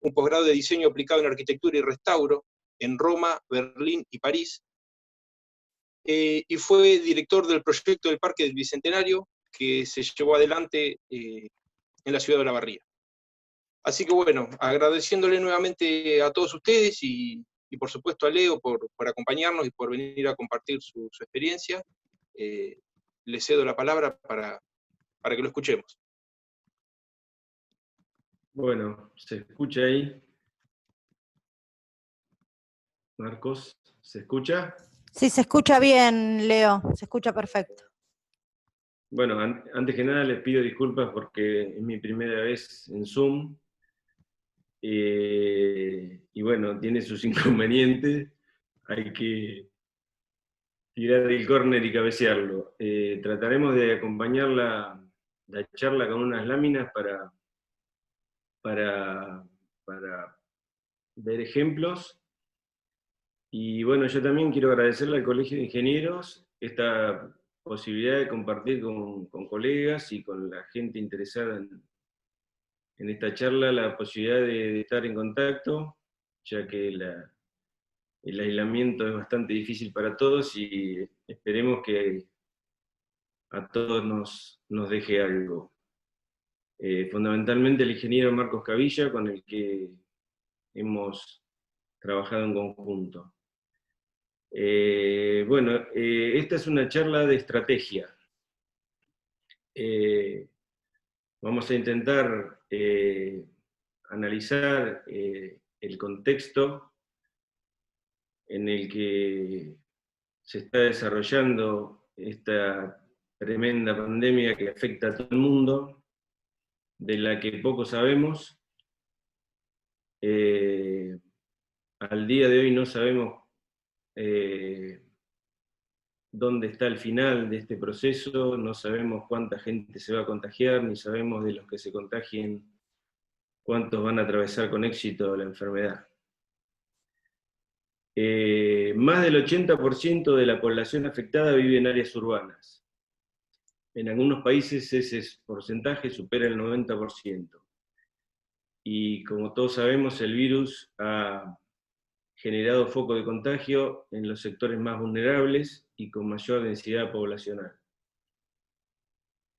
un posgrado de diseño aplicado en arquitectura y restauro en Roma, Berlín y París, y fue director del proyecto del Parque del Bicentenario, que se llevó adelante en la ciudad de Olavarría. Así que bueno, agradeciéndole nuevamente a todos ustedes y por supuesto a Leo por acompañarnos y por venir a compartir su experiencia, le cedo la palabra para que lo escuchemos. Bueno, ¿se escucha ahí? Marcos, ¿se escucha? Sí, se escucha bien, Leo, se escucha perfecto. Bueno, antes que nada les pido disculpas porque es mi primera vez en Zoom, y bueno, tiene sus inconvenientes, hay que tirar el córner y cabecearlo. Trataremos de acompañar la charla con unas láminas para ver ejemplos. Y bueno, yo también quiero agradecerle al Colegio de Ingenieros esta posibilidad de compartir con colegas y con la gente interesada en esta charla la posibilidad de estar en contacto, ya que el aislamiento es bastante difícil para todos y esperemos que a todos nos deje algo. Fundamentalmente el ingeniero Marcos Cavilla, con el que hemos trabajado en conjunto. Bueno, esta es una charla de estrategia. Vamos a intentar analizar el contexto en el que se está desarrollando esta tremenda pandemia que afecta a todo el mundo, de la que poco sabemos. Al día de hoy no sabemos dónde está el final de este proceso, no sabemos cuánta gente se va a contagiar, ni sabemos de los que se contagien cuántos van a atravesar con éxito la enfermedad. Más del 80% de la población afectada vive en áreas urbanas. En algunos países ese porcentaje supera el 90%. Y como todos sabemos, el virus ha generado foco de contagio en los sectores más vulnerables y con mayor densidad poblacional.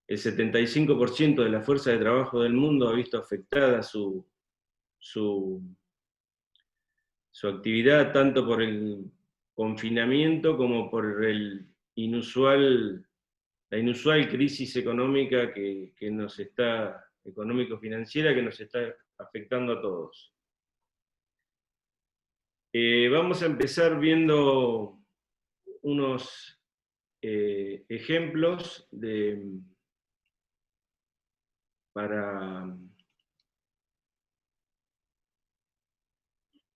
El 75% de la fuerza de trabajo del mundo ha visto afectada su actividad, tanto por el confinamiento como por la inusual crisis económica económico-financiera que nos está afectando a todos. Vamos a empezar viendo unos ejemplos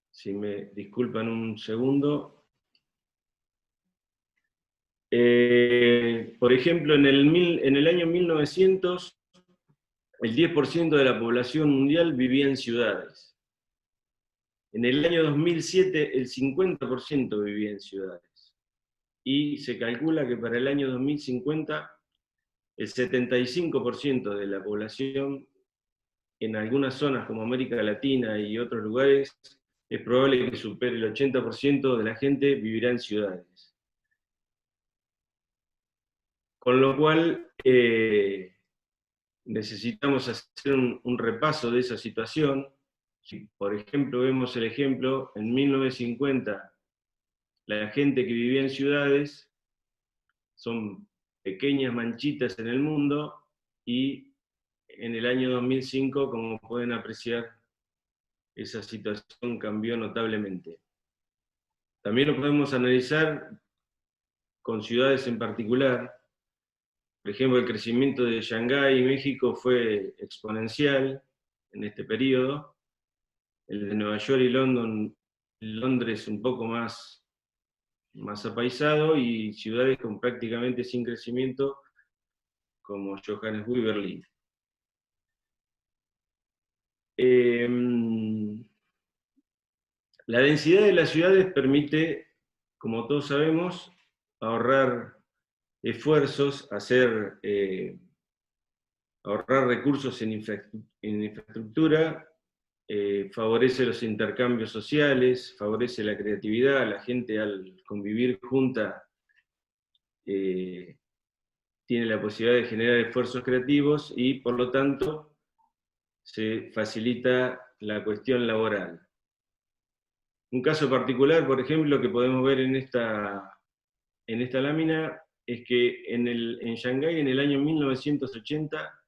si me disculpan un segundo. Por ejemplo, en el año 1900, el 10% de la población mundial vivía en ciudades. En el año 2007, el 50% vivía en ciudades. Y se calcula que para el año 2050, el 75% de la población en algunas zonas como América Latina y otros lugares, es probable que supere el 80% de la gente vivirá en ciudades. Con lo cual, necesitamos hacer un repaso de esa situación. Si, por ejemplo, vemos el ejemplo, en 1950, la gente que vivía en ciudades son pequeñas manchitas en el mundo, y en el año 2005, como pueden apreciar, esa situación cambió notablemente. También lo podemos analizar con ciudades en particular. Por ejemplo, el crecimiento de Shanghái, México, fue exponencial en este periodo. El de Nueva York y Londres un poco más apaisado, y ciudades con prácticamente sin crecimiento, como Johannesburg y Berlín. La densidad de las ciudades permite, como todos sabemos, ahorrar esfuerzos, ahorrar recursos en infraestructura, favorece los intercambios sociales, favorece la creatividad, la gente al convivir junta tiene la posibilidad de generar esfuerzos creativos y por lo tanto se facilita la cuestión laboral. Un caso particular, por ejemplo, que podemos ver en esta lámina, es que en Shanghái en el año 1980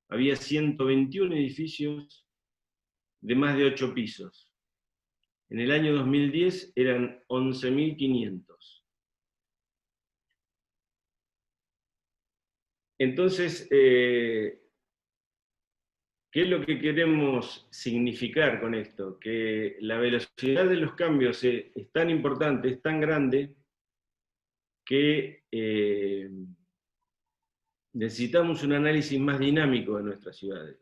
había 121 edificios de más de 8 pisos. En el año 2010 eran 11.500. Entonces, ¿qué es lo que queremos significar con esto? Que la velocidad de los cambios es tan importante, es tan grande, que necesitamos un análisis más dinámico de nuestras ciudades.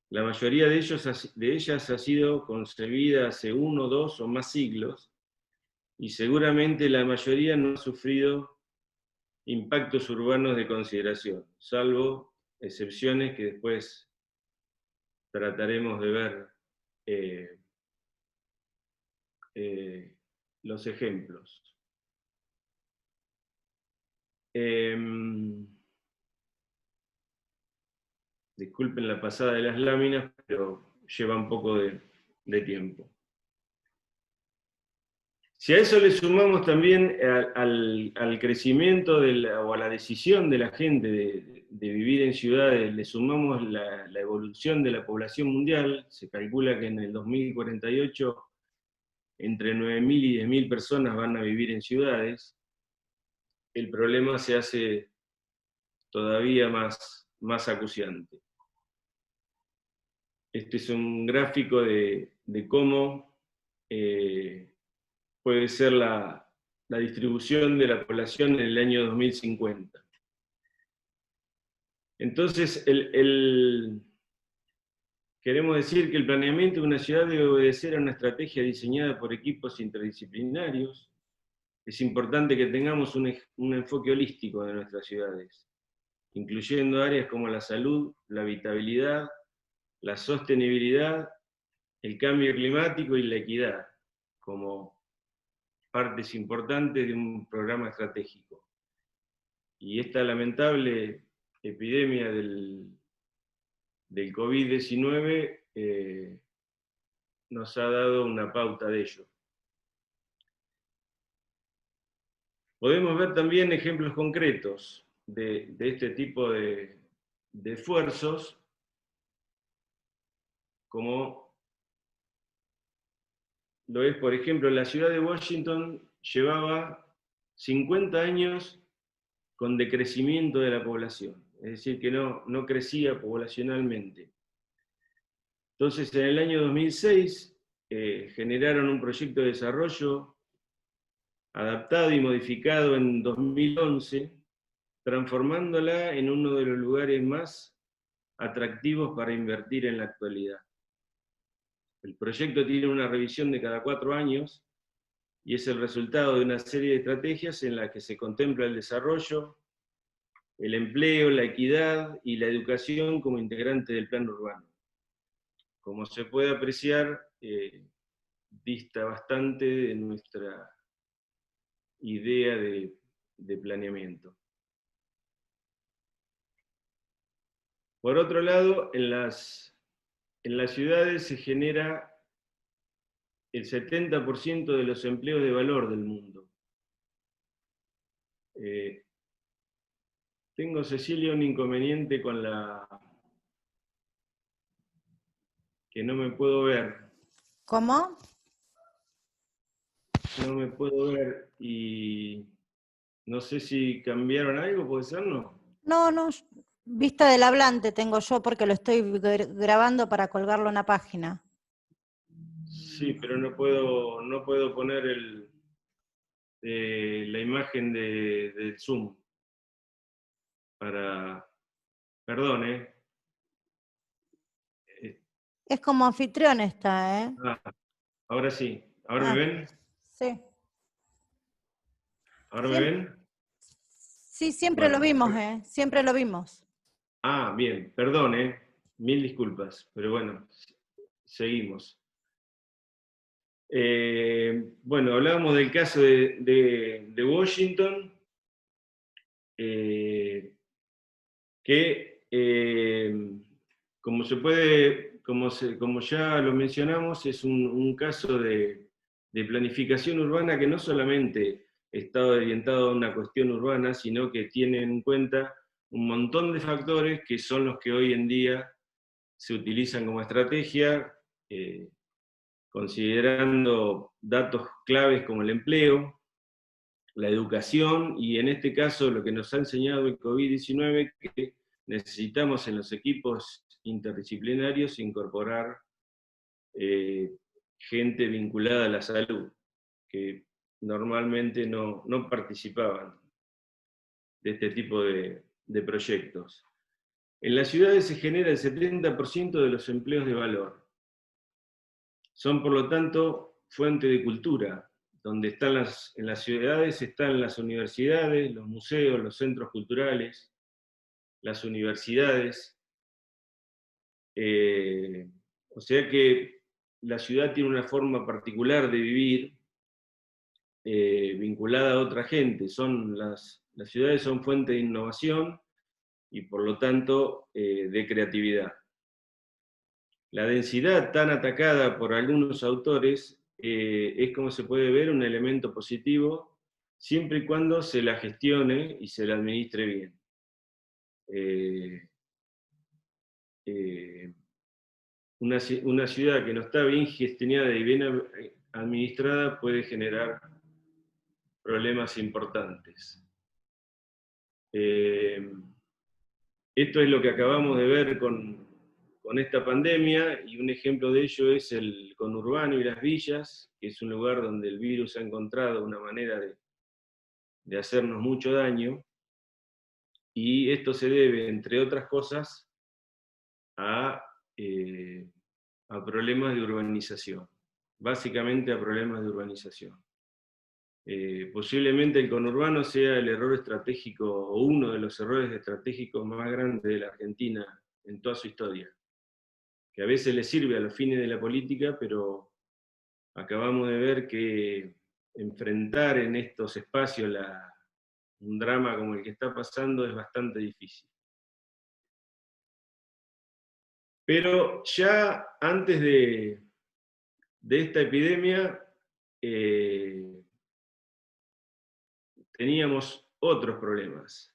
La mayoría de ellas ha sido concebida hace 1, 2 o más siglos, y seguramente la mayoría no ha sufrido impactos urbanos de consideración, salvo excepciones que después trataremos de ver los ejemplos. Disculpen la pasada de las láminas, pero lleva un poco de tiempo. Si a eso le sumamos también al crecimiento o a la decisión de la gente de vivir en ciudades, le sumamos la evolución de la población mundial, se calcula que en el 2048 entre 9.000 y 10.000 personas van a vivir en ciudades, el problema se hace todavía más acuciante. Este es un gráfico de cómo puede ser la distribución de la población en el año 2050. Entonces, queremos decir que el planeamiento de una ciudad debe obedecer a una estrategia diseñada por equipos interdisciplinarios. Es importante que tengamos un enfoque holístico de nuestras ciudades, incluyendo áreas como la salud, la habitabilidad, la sostenibilidad, el cambio climático y la equidad, como partes importantes de un programa estratégico. Y esta lamentable epidemia del COVID-19 nos ha dado una pauta de ello. Podemos ver también ejemplos concretos de este tipo de esfuerzos, como lo es, por ejemplo, la ciudad de Washington llevaba 50 años con decrecimiento de la población, es decir, que no crecía poblacionalmente. Entonces, en el año 2006 generaron un proyecto de desarrollo adaptado y modificado en 2011, transformándola en uno de los lugares más atractivos para invertir en la actualidad. El proyecto tiene una revisión de cada 4 años y es el resultado de una serie de estrategias en las que se contempla el desarrollo, el empleo, la equidad y la educación como integrante del plan urbano. Como se puede apreciar, dista bastante de nuestra idea de planeamiento. Por otro lado, en las ciudades se genera el 70% de los empleos de valor del mundo. Tengo, Cecilia, un inconveniente con que no me puedo ver. ¿Cómo? No me puedo ver y no sé si cambiaron algo, ¿puede ser, no? No, vista del hablante tengo yo porque lo estoy grabando para colgarlo en la página. Sí, pero no puedo poner la imagen del Zoom. Perdón, Es como anfitrión esta, ¿eh? Ahora sí. ¿Ahora me ven? Sí. ¿Ahora me ven? Sí, siempre lo vimos, siempre lo vimos. Bien, perdón, mil disculpas, pero bueno, seguimos. Bueno, hablábamos del caso de Washington, que como ya lo mencionamos, es un caso de planificación urbana que no solamente está orientado a una cuestión urbana, sino que tiene en cuenta un montón de factores que son los que hoy en día se utilizan como estrategia, considerando datos claves como el empleo, la educación, y en este caso lo que nos ha enseñado el COVID-19, que necesitamos en los equipos interdisciplinarios incorporar gente vinculada a la salud, que normalmente no participaban de este tipo de proyectos. En las ciudades se genera el 70% de los empleos de valor. Son, por lo tanto, fuente de cultura, donde están en las ciudades están las universidades, los museos, los centros culturales, las universidades. O sea que la ciudad tiene una forma particular de vivir, vinculada a otra gente. Las ciudades son fuente de innovación y por lo tanto de creatividad. La densidad tan atacada por algunos autores es, como se puede ver, un elemento positivo siempre y cuando se la gestione y se la administre bien. Una ciudad que no está bien gestionada y bien administrada puede generar problemas importantes. Esto es lo que acabamos de ver con esta pandemia, y un ejemplo de ello es el conurbano y las villas, que es un lugar donde el virus ha encontrado una manera de hacernos mucho daño, y esto se debe, entre otras cosas, a problemas de urbanización, básicamente a problemas de urbanización. Posiblemente el conurbano sea el error estratégico, o uno de los errores estratégicos más grandes de la Argentina en toda su historia, que a veces le sirve a los fines de la política, pero acabamos de ver que enfrentar en estos espacios un drama como el que está pasando es bastante difícil. Pero ya antes de esta epidemia, teníamos otros problemas.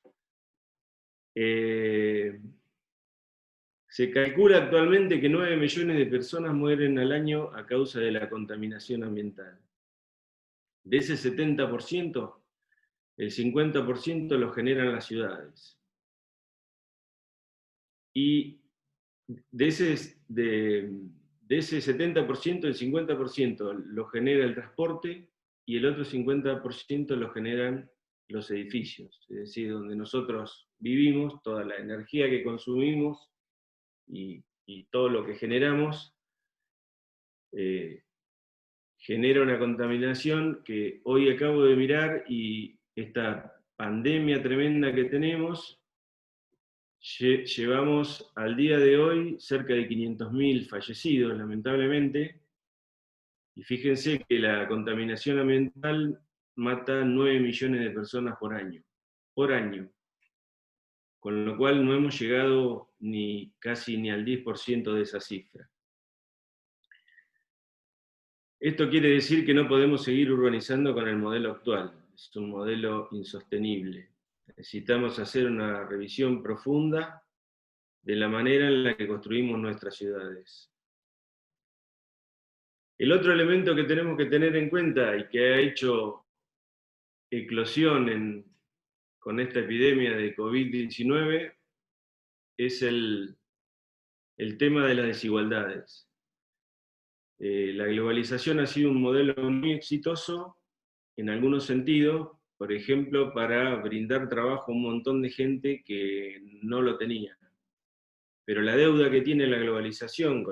Se calcula actualmente que 9 millones de personas mueren al año a causa de la contaminación ambiental. De ese 70%, el 50% lo generan las ciudades. Y de ese 70%, el 50% lo genera el transporte y el otro 50% lo generan los edificios, es decir, donde nosotros vivimos, toda la energía que consumimos y todo lo que generamos genera una contaminación que hoy acabo de mirar, y esta pandemia tremenda que tenemos, llevamos al día de hoy cerca de 500.000 fallecidos, lamentablemente, y fíjense que la contaminación ambiental mata 9 millones de personas por año, con lo cual no hemos llegado casi ni al 10% de esa cifra. Esto quiere decir que no podemos seguir urbanizando con el modelo actual, es un modelo insostenible. Necesitamos hacer una revisión profunda de la manera en la que construimos nuestras ciudades. El otro elemento que tenemos que tener en cuenta y que ha hecho eclosión con esta epidemia de COVID-19 es el tema de las desigualdades. La globalización ha sido un modelo muy exitoso en algunos sentidos, por ejemplo, para brindar trabajo a un montón de gente que no lo tenía. Pero la deuda que tiene la globalización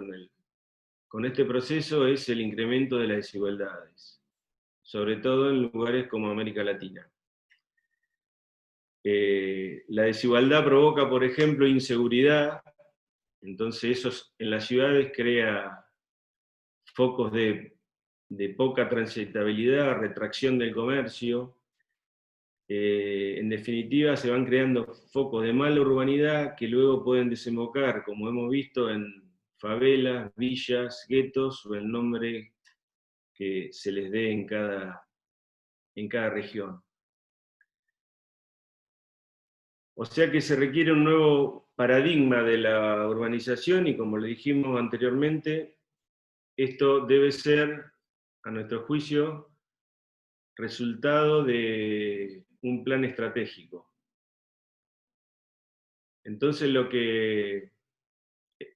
con este proceso es el incremento de las desigualdades, sobre todo en lugares como América Latina. La desigualdad provoca, por ejemplo, inseguridad, entonces eso en las ciudades crea focos de poca transitabilidad, retracción del comercio. En definitiva, se van creando focos de mala urbanidad que luego pueden desembocar, como hemos visto, en favelas, villas, guetos, o el nombre que se les dé en cada región. O sea que se requiere un nuevo paradigma de la urbanización y, como le dijimos anteriormente, esto debe ser, a nuestro juicio, resultado de un plan estratégico. Entonces lo que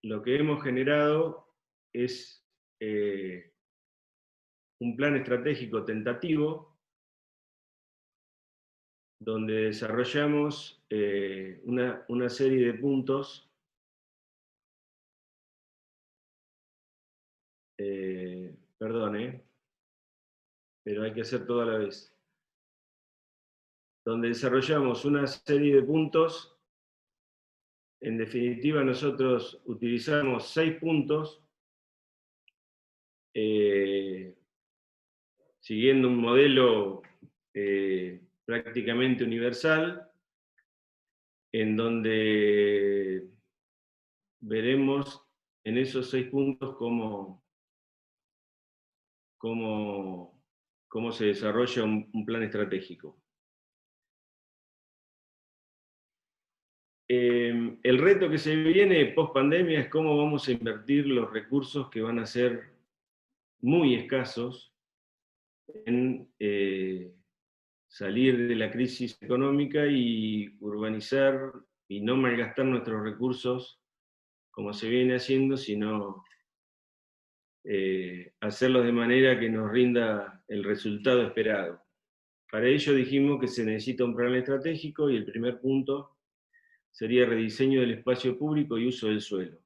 hemos generado es un plan estratégico tentativo donde desarrollamos una serie de puntos pero hay que hacer todo a la vez. Donde desarrollamos una serie de puntos. En definitiva, nosotros utilizamos 6 puntos siguiendo un modelo prácticamente universal, en donde veremos en esos 6 puntos cómo se desarrolla un plan estratégico. El reto que se viene post pandemia es cómo vamos a invertir los recursos que van a ser muy escasos en salir de la crisis económica y urbanizar y no malgastar nuestros recursos como se viene haciendo, sino hacerlos de manera que nos rinda el resultado esperado. Para ello dijimos que se necesita un plan estratégico y el primer punto sería rediseño del espacio público y uso del suelo.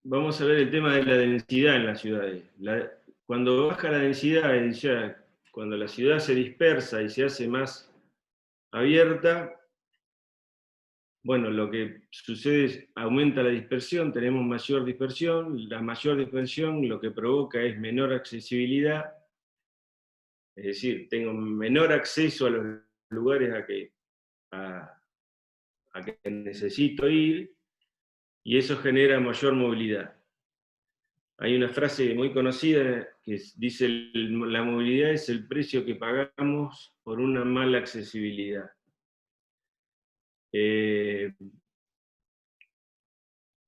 Vamos a ver el tema de la densidad en las ciudades. Cuando baja la densidad, cuando la ciudad se dispersa y se hace más abierta, bueno, lo que sucede es aumenta la dispersión, tenemos mayor dispersión, la mayor dispersión lo que provoca es menor accesibilidad, es decir, tengo menor acceso a los lugares a que necesito ir, y eso genera mayor movilidad. Hay una frase muy conocida que dice: la movilidad es el precio que pagamos por una mala accesibilidad. ¿Qué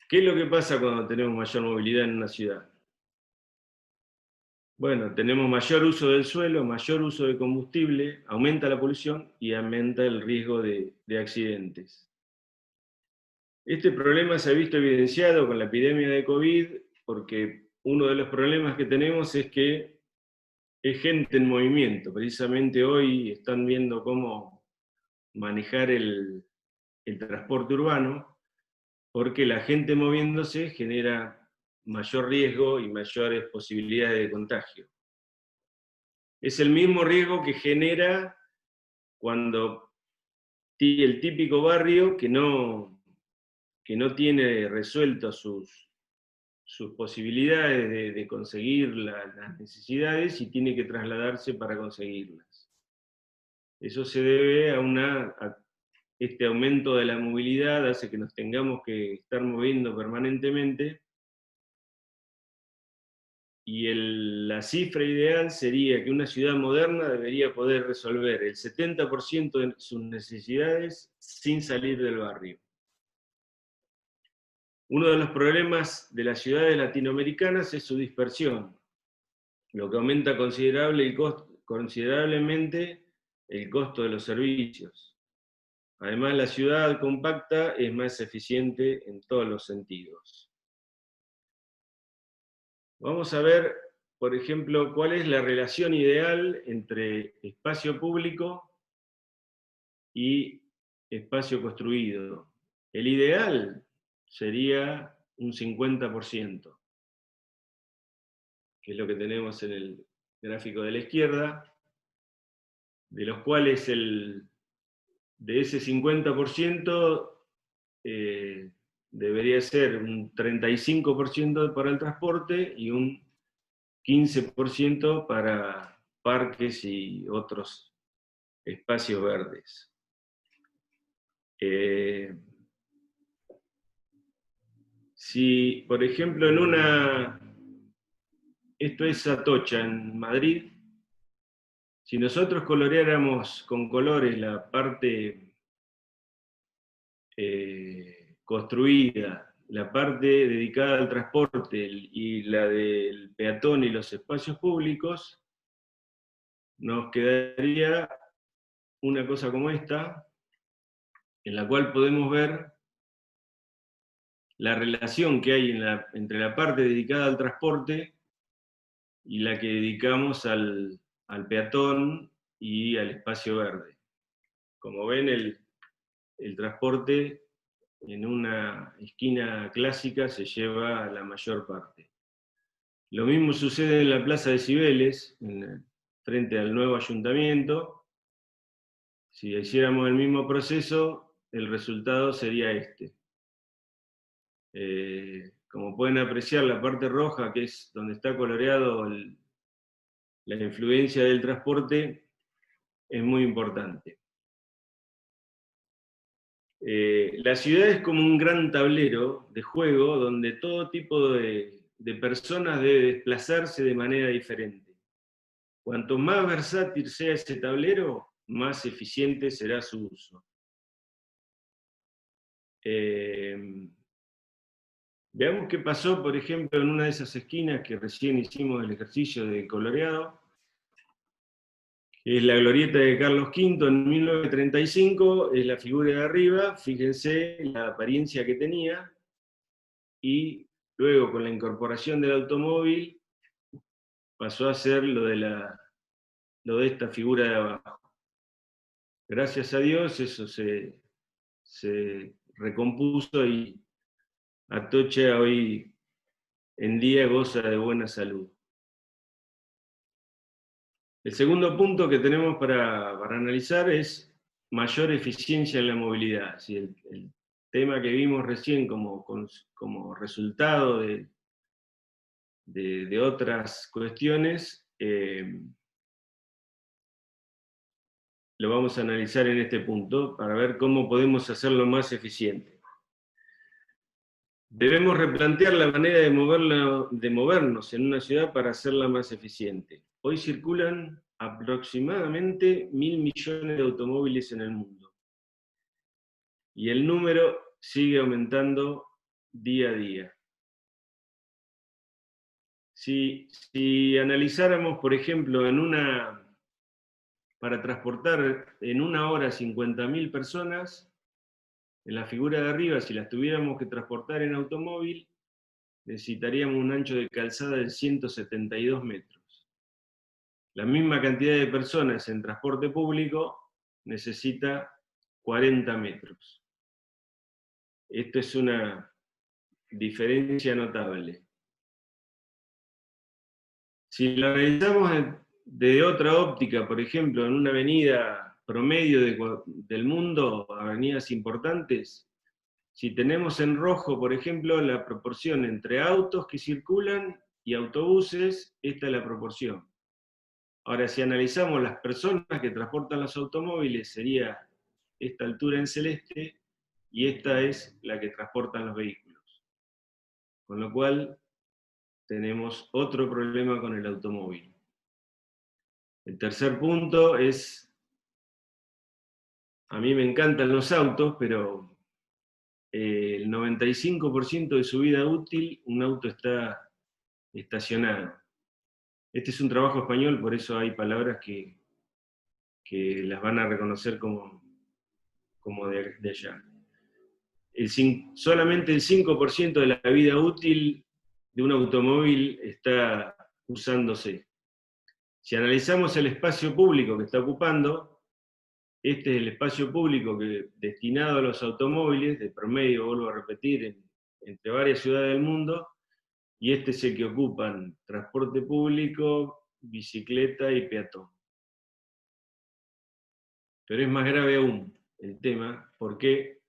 es lo que pasa cuando tenemos mayor movilidad en una ciudad? Bueno, tenemos mayor uso del suelo, mayor uso de combustible, aumenta la polución y aumenta el riesgo de accidentes. Este problema se ha visto evidenciado con la epidemia de COVID, porque uno de los problemas que tenemos es que es gente en movimiento. Precisamente hoy están viendo cómo manejar el transporte urbano, porque la gente moviéndose genera mayor riesgo y mayores posibilidades de contagio. Es el mismo riesgo que genera cuando el típico barrio que no tiene resueltas sus posibilidades de conseguir las necesidades y tiene que trasladarse para conseguirlas. Eso se debe a este aumento de la movilidad, hace que nos tengamos que estar moviendo permanentemente, y la cifra ideal sería que una ciudad moderna debería poder resolver el 70% de sus necesidades sin salir del barrio. Uno de los problemas de las ciudades latinoamericanas es su dispersión, lo que aumenta considerablemente el costo de los servicios. Además, la ciudad compacta es más eficiente en todos los sentidos. Vamos a ver, por ejemplo, cuál es la relación ideal entre espacio público y espacio construido. El ideal sería un 50%, que es lo que tenemos en el gráfico de la izquierda. de los cuales de ese 50% debería ser un 35% para el transporte y un 15% para parques y otros espacios verdes. Si, por ejemplo, esto es Atocha, en Madrid, si nosotros coloreáramos con colores la parte construida, la parte dedicada al transporte y la del peatón y los espacios públicos, nos quedaría una cosa como esta, en la cual podemos ver la relación que hay entre la parte dedicada al transporte y la que dedicamos al peatón y al espacio verde. Como ven, el transporte en una esquina clásica se lleva la mayor parte. Lo mismo sucede en la Plaza de Cibeles, frente al nuevo ayuntamiento. Si hiciéramos el mismo proceso, el resultado sería este. Como pueden apreciar, la parte roja, que es donde está coloreado la influencia del transporte, es muy importante. La ciudad es como un gran tablero de juego donde todo tipo de personas debe desplazarse de manera diferente. Cuanto más versátil sea ese tablero, más eficiente será su uso. Veamos qué pasó, por ejemplo, en una de esas esquinas que recién hicimos el ejercicio de coloreado, que es la glorieta de Carlos V en 1935, es la figura de arriba, fíjense la apariencia que tenía, y luego con la incorporación del automóvil pasó a ser lo de esta figura de abajo. Gracias a Dios eso se recompuso y Atocha hoy en día goza de buena salud. El segundo punto que tenemos para analizar es mayor eficiencia en la movilidad. ¿Sí? El tema que vimos recién como resultado de otras cuestiones, lo vamos a analizar en este punto para ver cómo podemos hacerlo más eficiente. Debemos replantear la manera de movernos en una ciudad para hacerla más eficiente. Hoy circulan aproximadamente 1.000 millones de automóviles en el mundo. Y el número sigue aumentando día a día. Si analizáramos, por ejemplo, para transportar en una hora 50.000 personas, en la figura de arriba, si las tuviéramos que transportar en automóvil, necesitaríamos un ancho de calzada de 172 metros. La misma cantidad de personas en transporte público necesita 40 metros. Esto es una diferencia notable. Si lo analizamos de otra óptica, por ejemplo, en una avenida promedio del mundo, avenidas importantes, si tenemos en rojo, por ejemplo, la proporción entre autos que circulan y autobuses, esta es la proporción. Ahora, si analizamos las personas que transportan los automóviles, sería esta altura en celeste, y esta es la que transportan los vehículos. Con lo cual, tenemos otro problema con el automóvil. El tercer punto es, a mí me encantan los autos, pero el 95% de su vida útil, un auto está estacionado. Este es un trabajo español, por eso hay palabras que las van a reconocer como de allá. Solamente el 5% de la vida útil de un automóvil está usándose. Si analizamos el espacio público que está ocupando, este es el espacio público destinado a los automóviles, de promedio, vuelvo a repetir, entre varias ciudades del mundo, y este es el que ocupan transporte público, bicicleta y peatón. Pero es más grave aún el tema, porque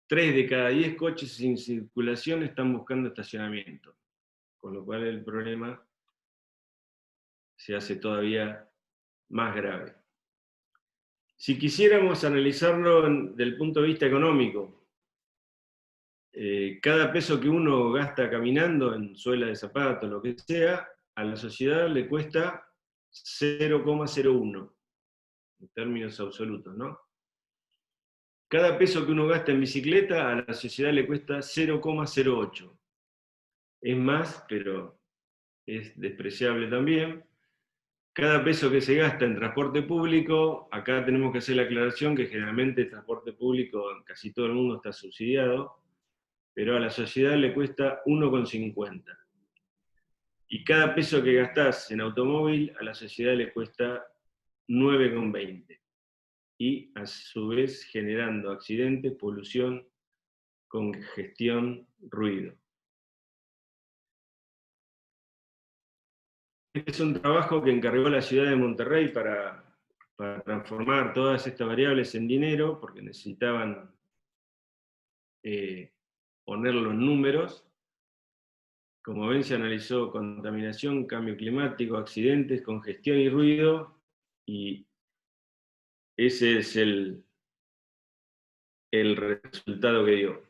3 de cada 10 coches en circulación están buscando estacionamiento, con lo cual el problema se hace todavía más grave. Si quisiéramos analizarlo desde el punto de vista económico, cada peso que uno gasta caminando en suela de zapatos, lo que sea, a la sociedad le cuesta 0,01, en términos absolutos, ¿no? Cada peso que uno gasta en bicicleta, a la sociedad le cuesta 0,08. Es más, pero es despreciable también. Cada peso que se gasta en transporte público, acá tenemos que hacer la aclaración que generalmente el transporte público en casi todo el mundo está subsidiado, pero a la sociedad le cuesta 1,50. Y cada peso que gastás en automóvil, a la sociedad le cuesta 9,20. Y a su vez generando accidentes, polución, congestión, ruido. Este es un trabajo que encargó la ciudad de Monterrey para transformar todas estas variables en dinero, porque necesitaban ponerlo en números. Como ven, se analizó contaminación, cambio climático, accidentes, congestión y ruido, y ese es el resultado que dio.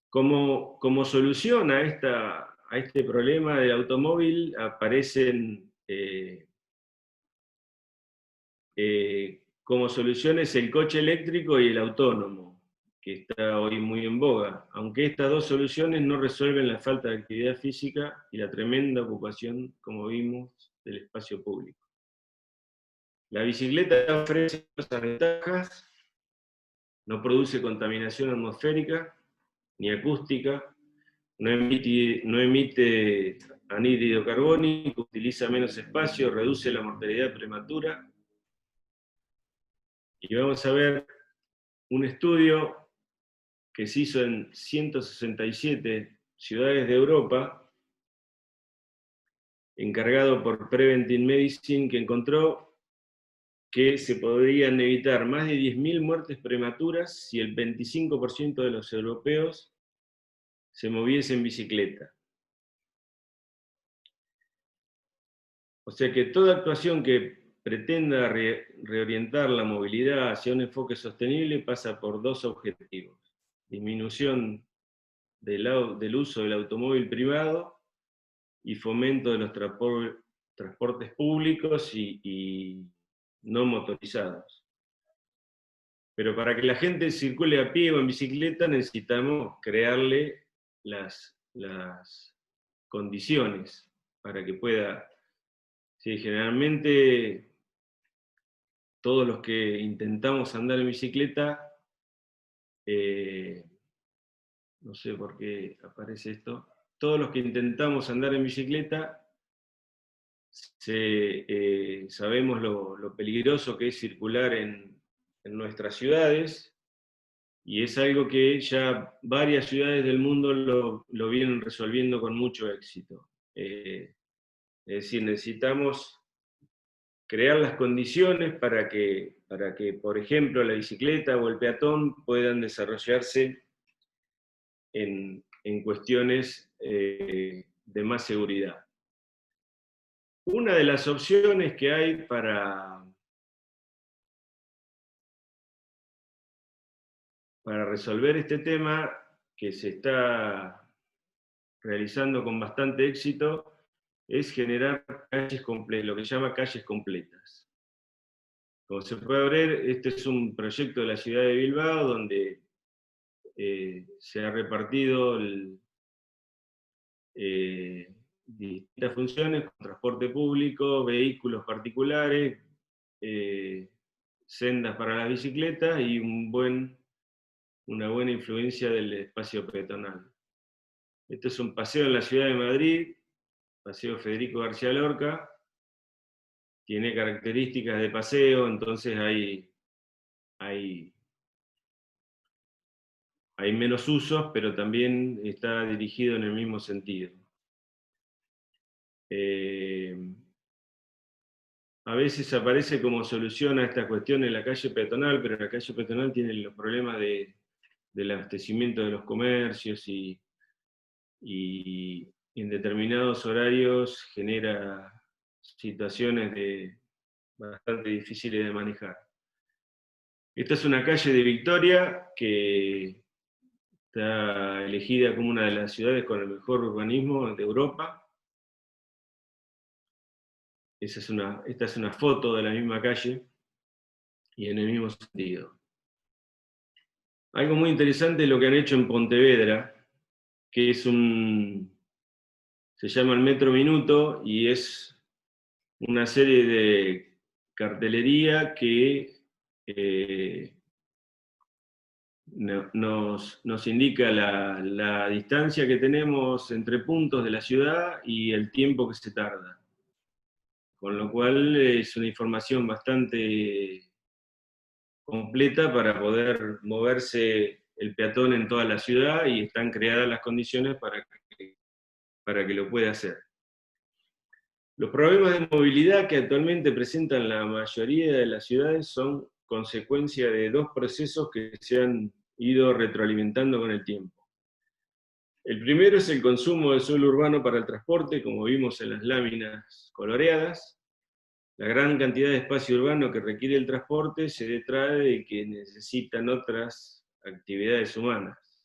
Como solución a este problema del automóvil aparecen como soluciones el coche eléctrico y el autónomo, que está hoy muy en boga, aunque estas dos soluciones no resuelven la falta de actividad física y la tremenda ocupación, como vimos, del espacio público. La bicicleta ofrece esas ventajas, no produce contaminación atmosférica ni acústica, no emite anhídrido carbónico, utiliza menos espacio, reduce la mortalidad prematura. Y vamos a ver un estudio que se hizo en 167 ciudades de Europa, encargado por Preventive Medicine, que encontró que se podrían evitar más de 10.000 muertes prematuras si el 25% de los europeos se moviese en bicicleta. O sea que toda actuación que pretenda reorientar la movilidad hacia un enfoque sostenible pasa por dos objetivos: disminución del uso del automóvil privado y fomento de los transportes públicos y no motorizados. Pero para que la gente circule a pie o en bicicleta necesitamos crearle las condiciones para que pueda. Sí, generalmente todos los que intentamos andar en bicicleta, no sé por qué aparece esto, todos los que intentamos andar en bicicleta sabemos lo peligroso que es circular en nuestras ciudades, y es algo que ya varias ciudades del mundo lo vienen resolviendo con mucho éxito. Es decir, necesitamos crear las condiciones para que, por ejemplo, la bicicleta o el peatón puedan desarrollarse en cuestiones de más seguridad. Una de las opciones que hay para resolver este tema, que se está realizando con bastante éxito, es generar calles completas, lo que se llama calles completas. Como se puede ver, este es un proyecto de la ciudad de Bilbao, donde se ha repartido distintas funciones, con transporte público, vehículos particulares, sendas para las bicicletas y una buena influencia del espacio peatonal. Este es un paseo en la ciudad de Madrid, Paseo Federico García Lorca. Tiene características de paseo, entonces hay menos usos, pero también está dirigido en el mismo sentido. a veces aparece como solución a esta cuestión en la calle peatonal, pero la calle peatonal tiene los problemas del abastecimiento de los comercios y en determinados horarios genera situaciones bastante difíciles de manejar. Esta es una calle de Victoria que está elegida como una de las ciudades con el mejor urbanismo de Europa. Esta es una foto de la misma calle y en el mismo sentido. Algo muy interesante es lo que han hecho en Pontevedra, que se llama el Metro Minuto y es una serie de cartelería que nos indica la distancia que tenemos entre puntos de la ciudad y el tiempo que se tarda. Con lo cual es una información bastante completa para poder moverse el peatón en toda la ciudad y están creadas las condiciones para que lo pueda hacer. Los problemas de movilidad que actualmente presentan la mayoría de las ciudades son consecuencia de dos procesos que se han ido retroalimentando con el tiempo. El primero es el consumo de suelo urbano para el transporte, como vimos en las láminas coloreadas. La gran cantidad de espacio urbano que requiere el transporte se detrae de que necesitan otras actividades humanas,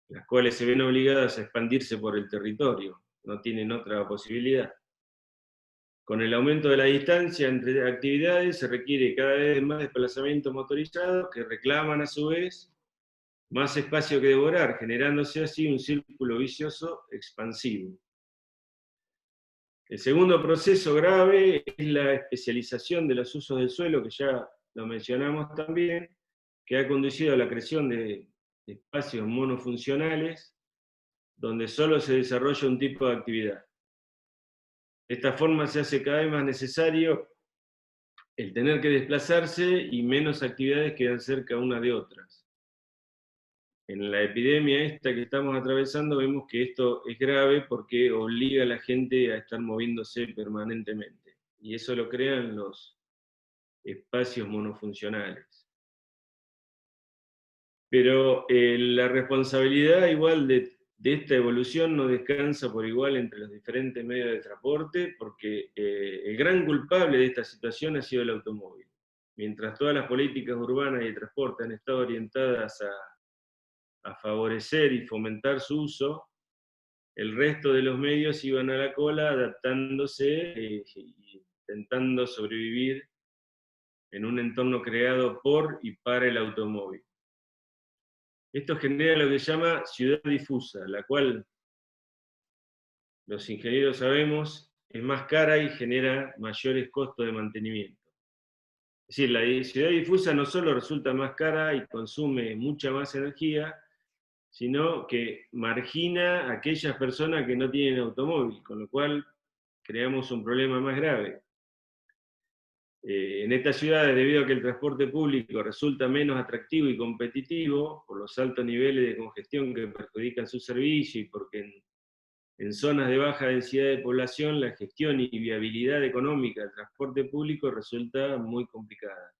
las cuales se ven obligadas a expandirse por el territorio, no tienen otra posibilidad. Con el aumento de la distancia entre actividades se requiere cada vez más desplazamientos motorizados que reclaman a su vez más espacio que devorar, generándose así un círculo vicioso expansivo. El segundo proceso grave es la especialización de los usos del suelo, que ya lo mencionamos también, que ha conducido a la creación de espacios monofuncionales donde solo se desarrolla un tipo de actividad. De esta forma se hace cada vez más necesario el tener que desplazarse y menos actividades quedan cerca unas de otras. En la epidemia esta que estamos atravesando vemos que esto es grave porque obliga a la gente a estar moviéndose permanentemente. Y eso lo crean los espacios monofuncionales. Pero la responsabilidad igual de esta evolución no descansa por igual entre los diferentes medios de transporte, porque el gran culpable de esta situación ha sido el automóvil. Mientras todas las políticas urbanas y de transporte han estado orientadas a favorecer y fomentar su uso, el resto de los medios iban a la cola adaptándose e intentando sobrevivir en un entorno creado por y para el automóvil. Esto genera lo que se llama ciudad difusa, la cual los ingenieros sabemos es más cara y genera mayores costos de mantenimiento. Es decir, la ciudad difusa no solo resulta más cara y consume mucha más energía, sino que margina a aquellas personas que no tienen automóvil, con lo cual creamos un problema más grave. En estas ciudades, debido a que el transporte público resulta menos atractivo y competitivo, por los altos niveles de congestión que perjudican su servicio y porque en zonas de baja densidad de población la gestión y viabilidad económica del transporte público resulta muy complicada.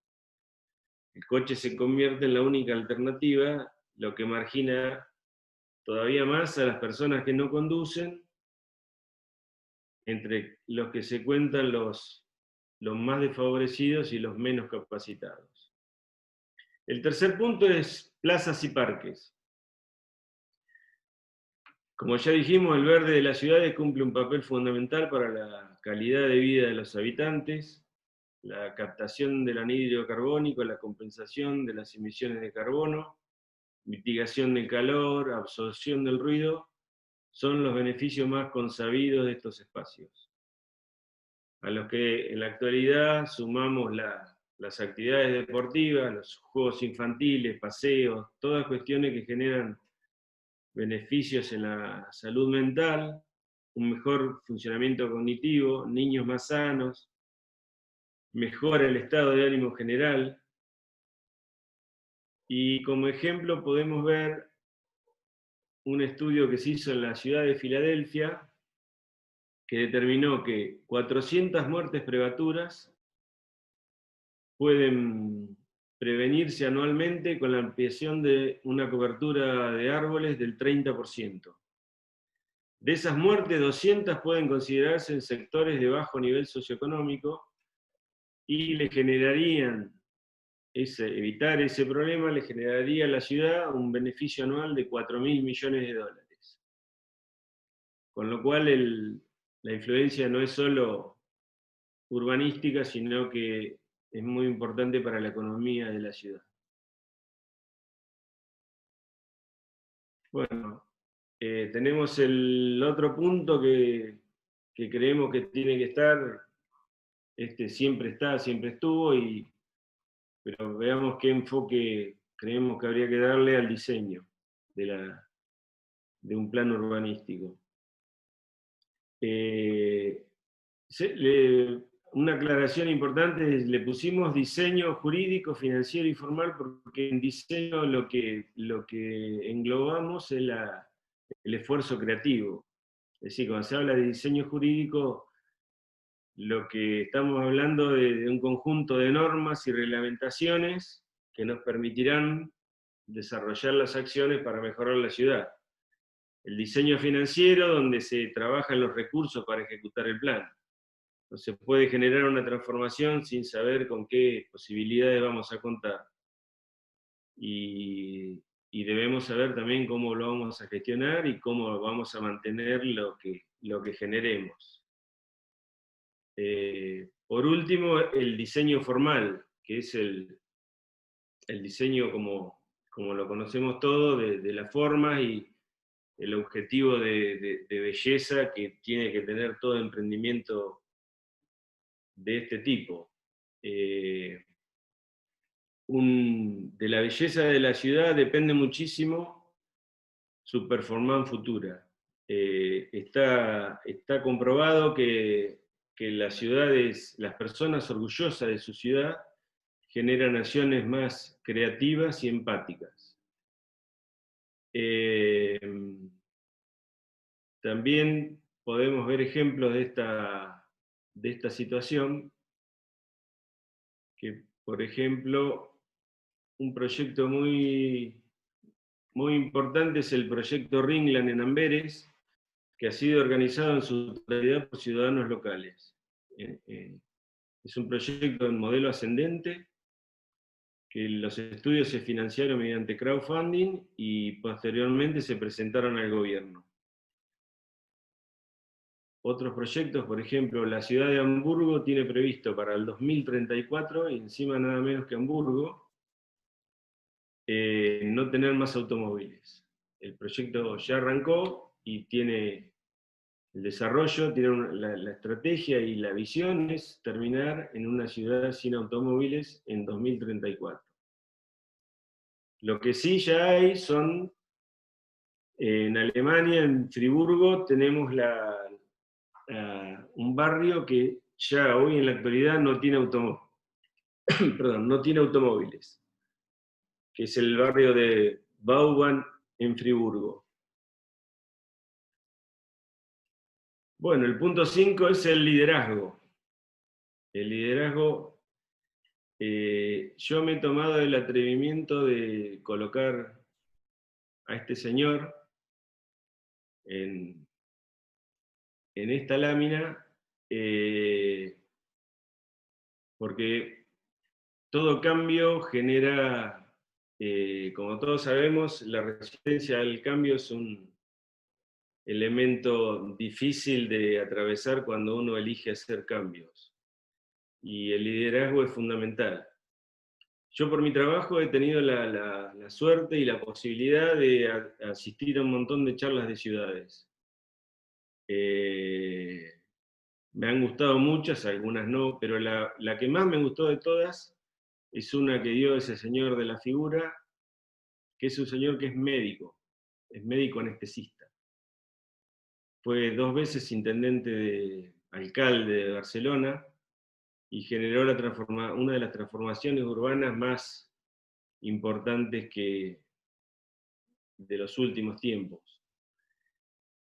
El coche se convierte en la única alternativa, lo que margina todavía más a las personas que no conducen, entre los que se cuentan los más desfavorecidos y los menos capacitados. El tercer punto es plazas y parques. Como ya dijimos, el verde de las ciudades cumple un papel fundamental para la calidad de vida de los habitantes, la captación del anhídrido carbónico, la compensación de las emisiones de carbono, mitigación del calor, absorción del ruido, son los beneficios más consabidos de estos espacios, a los que en la actualidad sumamos las actividades deportivas, los juegos infantiles, paseos, todas cuestiones que generan beneficios en la salud mental, un mejor funcionamiento cognitivo, niños más sanos, mejora el estado de ánimo general. Y como ejemplo podemos ver un estudio que se hizo en la ciudad de Filadelfia, que determinó que 400 muertes prematuras pueden prevenirse anualmente con la ampliación de una cobertura de árboles del 30%. De esas muertes, 200 pueden considerarse en sectores de bajo nivel socioeconómico y le generarían, evitar ese problema le generaría a la ciudad un beneficio anual de 4.000 millones de dólares. Con lo cual la influencia no es solo urbanística, sino que es muy importante para la economía de la ciudad. Bueno, tenemos el otro punto que creemos que tiene que estar, siempre está, siempre estuvo, pero veamos qué enfoque creemos que habría que darle al diseño de un plan urbanístico. Una aclaración importante es, le pusimos diseño jurídico, financiero y formal, porque en diseño lo que englobamos es el esfuerzo creativo. Es decir, cuando se habla de diseño jurídico, lo que estamos hablando de un conjunto de normas y reglamentaciones que nos permitirán desarrollar las acciones para mejorar la ciudad. El diseño financiero, donde se trabajan los recursos para ejecutar el plan. No se puede generar una transformación sin saber con qué posibilidades vamos a contar. Y debemos saber también cómo lo vamos a gestionar y cómo vamos a mantener lo que generemos. Por último, el diseño formal, que es el diseño como lo conocemos todos, de la forma y el objetivo de belleza que tiene que tener todo emprendimiento de este tipo. De la belleza de la ciudad depende muchísimo su performance futura. Está comprobado que las ciudades, las personas orgullosas de su ciudad, generan acciones más creativas y empáticas. También podemos ver ejemplos de esta situación, que por ejemplo, un proyecto muy importante es el proyecto Ringland en Amberes, que ha sido organizado en su totalidad por ciudadanos locales. Es un proyecto en modelo ascendente, que los estudios se financiaron mediante crowdfunding y posteriormente se presentaron al gobierno. Otros proyectos, por ejemplo, la ciudad de Hamburgo tiene previsto para el 2034, y encima nada menos que Hamburgo, no tener más automóviles. El proyecto ya arrancó y tiene el desarrollo, tiene la estrategia y la visión es terminar en una ciudad sin automóviles en 2034. Lo que sí ya hay son, en Alemania, en Friburgo, tenemos un barrio que ya hoy en la actualidad no tiene automóviles, que es el barrio de Vauban en Friburgo. Bueno, el punto 5 es el liderazgo. El liderazgo, yo me he tomado el atrevimiento de colocar a este señor en esta lámina, porque todo cambio genera, como todos sabemos, la resistencia al cambio es un elemento difícil de atravesar cuando uno elige hacer cambios. Y el liderazgo es fundamental. Yo por mi trabajo he tenido la suerte y la posibilidad de asistir a un montón de charlas de ciudades. Me han gustado muchas, algunas no, pero la que más me gustó de todas es una que dio ese señor de la figura, que es un señor que es médico anestesista. Fue 2 veces intendente alcalde de Barcelona y generó una de las transformaciones urbanas más importantes de los últimos tiempos.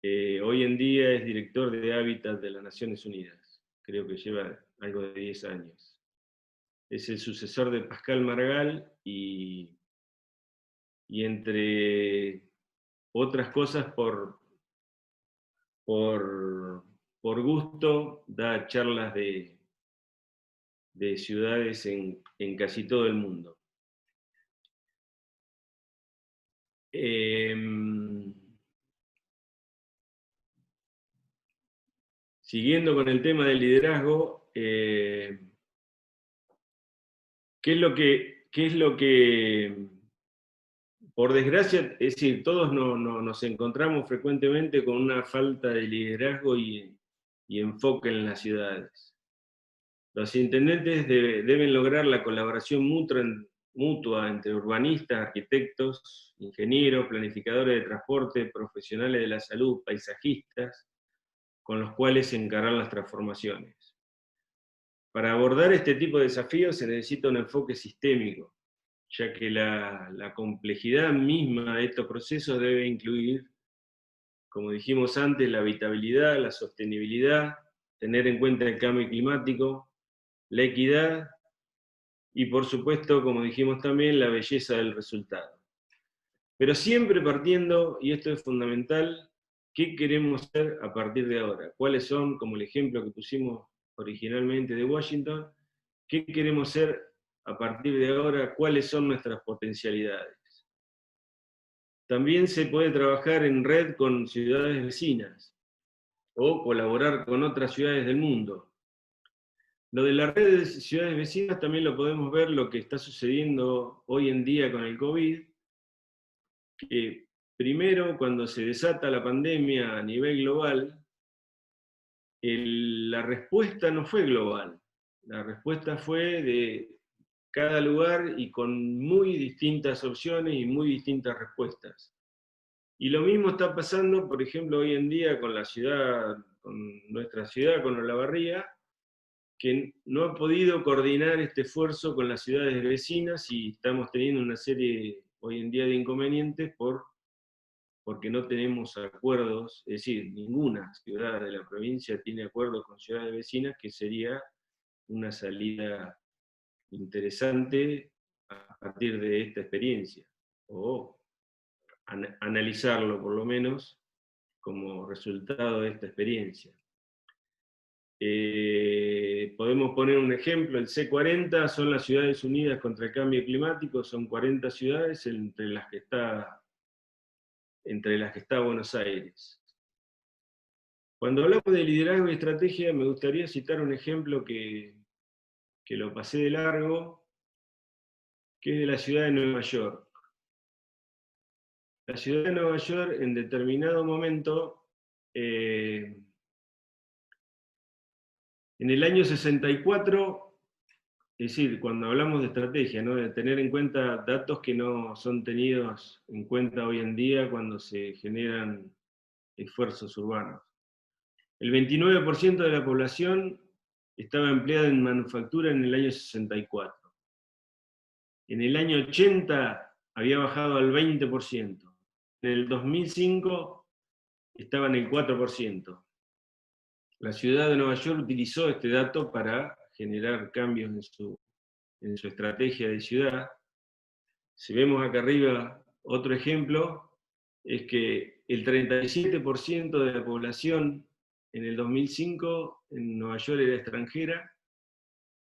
Hoy en día es director de Hábitat de las Naciones Unidas. Creo que lleva algo de 10 años. es el sucesor de Pascal Maragall y entre otras cosas por gusto da charlas de ciudades en casi todo el mundo. Siguiendo con el tema del liderazgo, ¿qué es lo que, por desgracia, es decir, todos nos encontramos frecuentemente con una falta de liderazgo y enfoque en las ciudades? Los intendentes deben lograr la colaboración mutua entre urbanistas, arquitectos, ingenieros, planificadores de transporte, profesionales de la salud, paisajistas, con los cuales encarar las transformaciones. Para abordar este tipo de desafíos se necesita un enfoque sistémico, ya que la complejidad misma de estos procesos debe incluir, como dijimos antes, la habitabilidad, la sostenibilidad, tener en cuenta el cambio climático, la equidad y, por supuesto, como dijimos también, la belleza del resultado. Pero siempre partiendo, y esto es fundamental, ¿qué queremos hacer a partir de ahora? ¿Cuáles son, como el ejemplo que pusimos originalmente de Washington, qué queremos hacer a partir de ahora? ¿Cuáles son nuestras potencialidades? También se puede trabajar en red con ciudades vecinas o colaborar con otras ciudades del mundo. Lo de la red de ciudades vecinas también lo podemos ver lo que está sucediendo hoy en día con el COVID, que primero, cuando se desata la pandemia a nivel global, la respuesta no fue global, la respuesta fue de cada lugar y con muy distintas opciones y muy distintas respuestas. Y lo mismo está pasando, por ejemplo, hoy en día con la ciudad, con nuestra ciudad, con Olavarría, que no ha podido coordinar este esfuerzo con las ciudades vecinas y estamos teniendo una serie hoy en día de inconvenientes porque no tenemos acuerdos, es decir, ninguna ciudad de la provincia tiene acuerdos con ciudades vecinas, que sería una salida interesante a partir de esta experiencia, o analizarlo por lo menos como resultado de esta experiencia. Podemos poner un ejemplo, el C40 son las Ciudades Unidas contra el Cambio Climático, son 40 ciudades entre las que está Buenos Aires. Cuando hablamos de liderazgo y estrategia, me gustaría citar un ejemplo que lo pasé de largo, que es de la ciudad de Nueva York. La ciudad de Nueva York, en determinado momento, en el año 64, es decir, cuando hablamos de estrategia, ¿no? De tener en cuenta datos que no son tenidos en cuenta hoy en día cuando se generan esfuerzos urbanos. El 29% de la población estaba empleada en manufactura en el año 64. En el año 80 había bajado al 20%. En el 2005 estaba en el 4%. La ciudad de Nueva York utilizó este dato para generar cambios en su estrategia de ciudad. Si vemos acá arriba otro ejemplo, es que el 37% de la población en el 2005 en Nueva York era extranjera,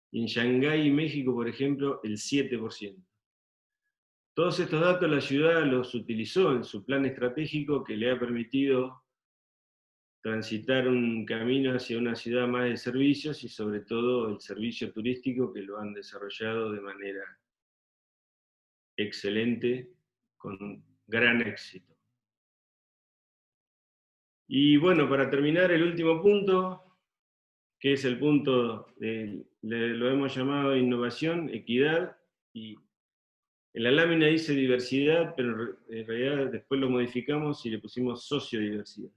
y en Shanghái, México, por ejemplo, el 7%. Todos estos datos la ciudad los utilizó en su plan estratégico que le ha permitido transitar un camino hacia una ciudad más de servicios y sobre todo el servicio turístico, que lo han desarrollado de manera excelente, con gran éxito. Y bueno, para terminar, el último punto, que es el punto, lo hemos llamado innovación, equidad, y en la lámina dice diversidad, pero en realidad después lo modificamos y le pusimos sociodiversidad.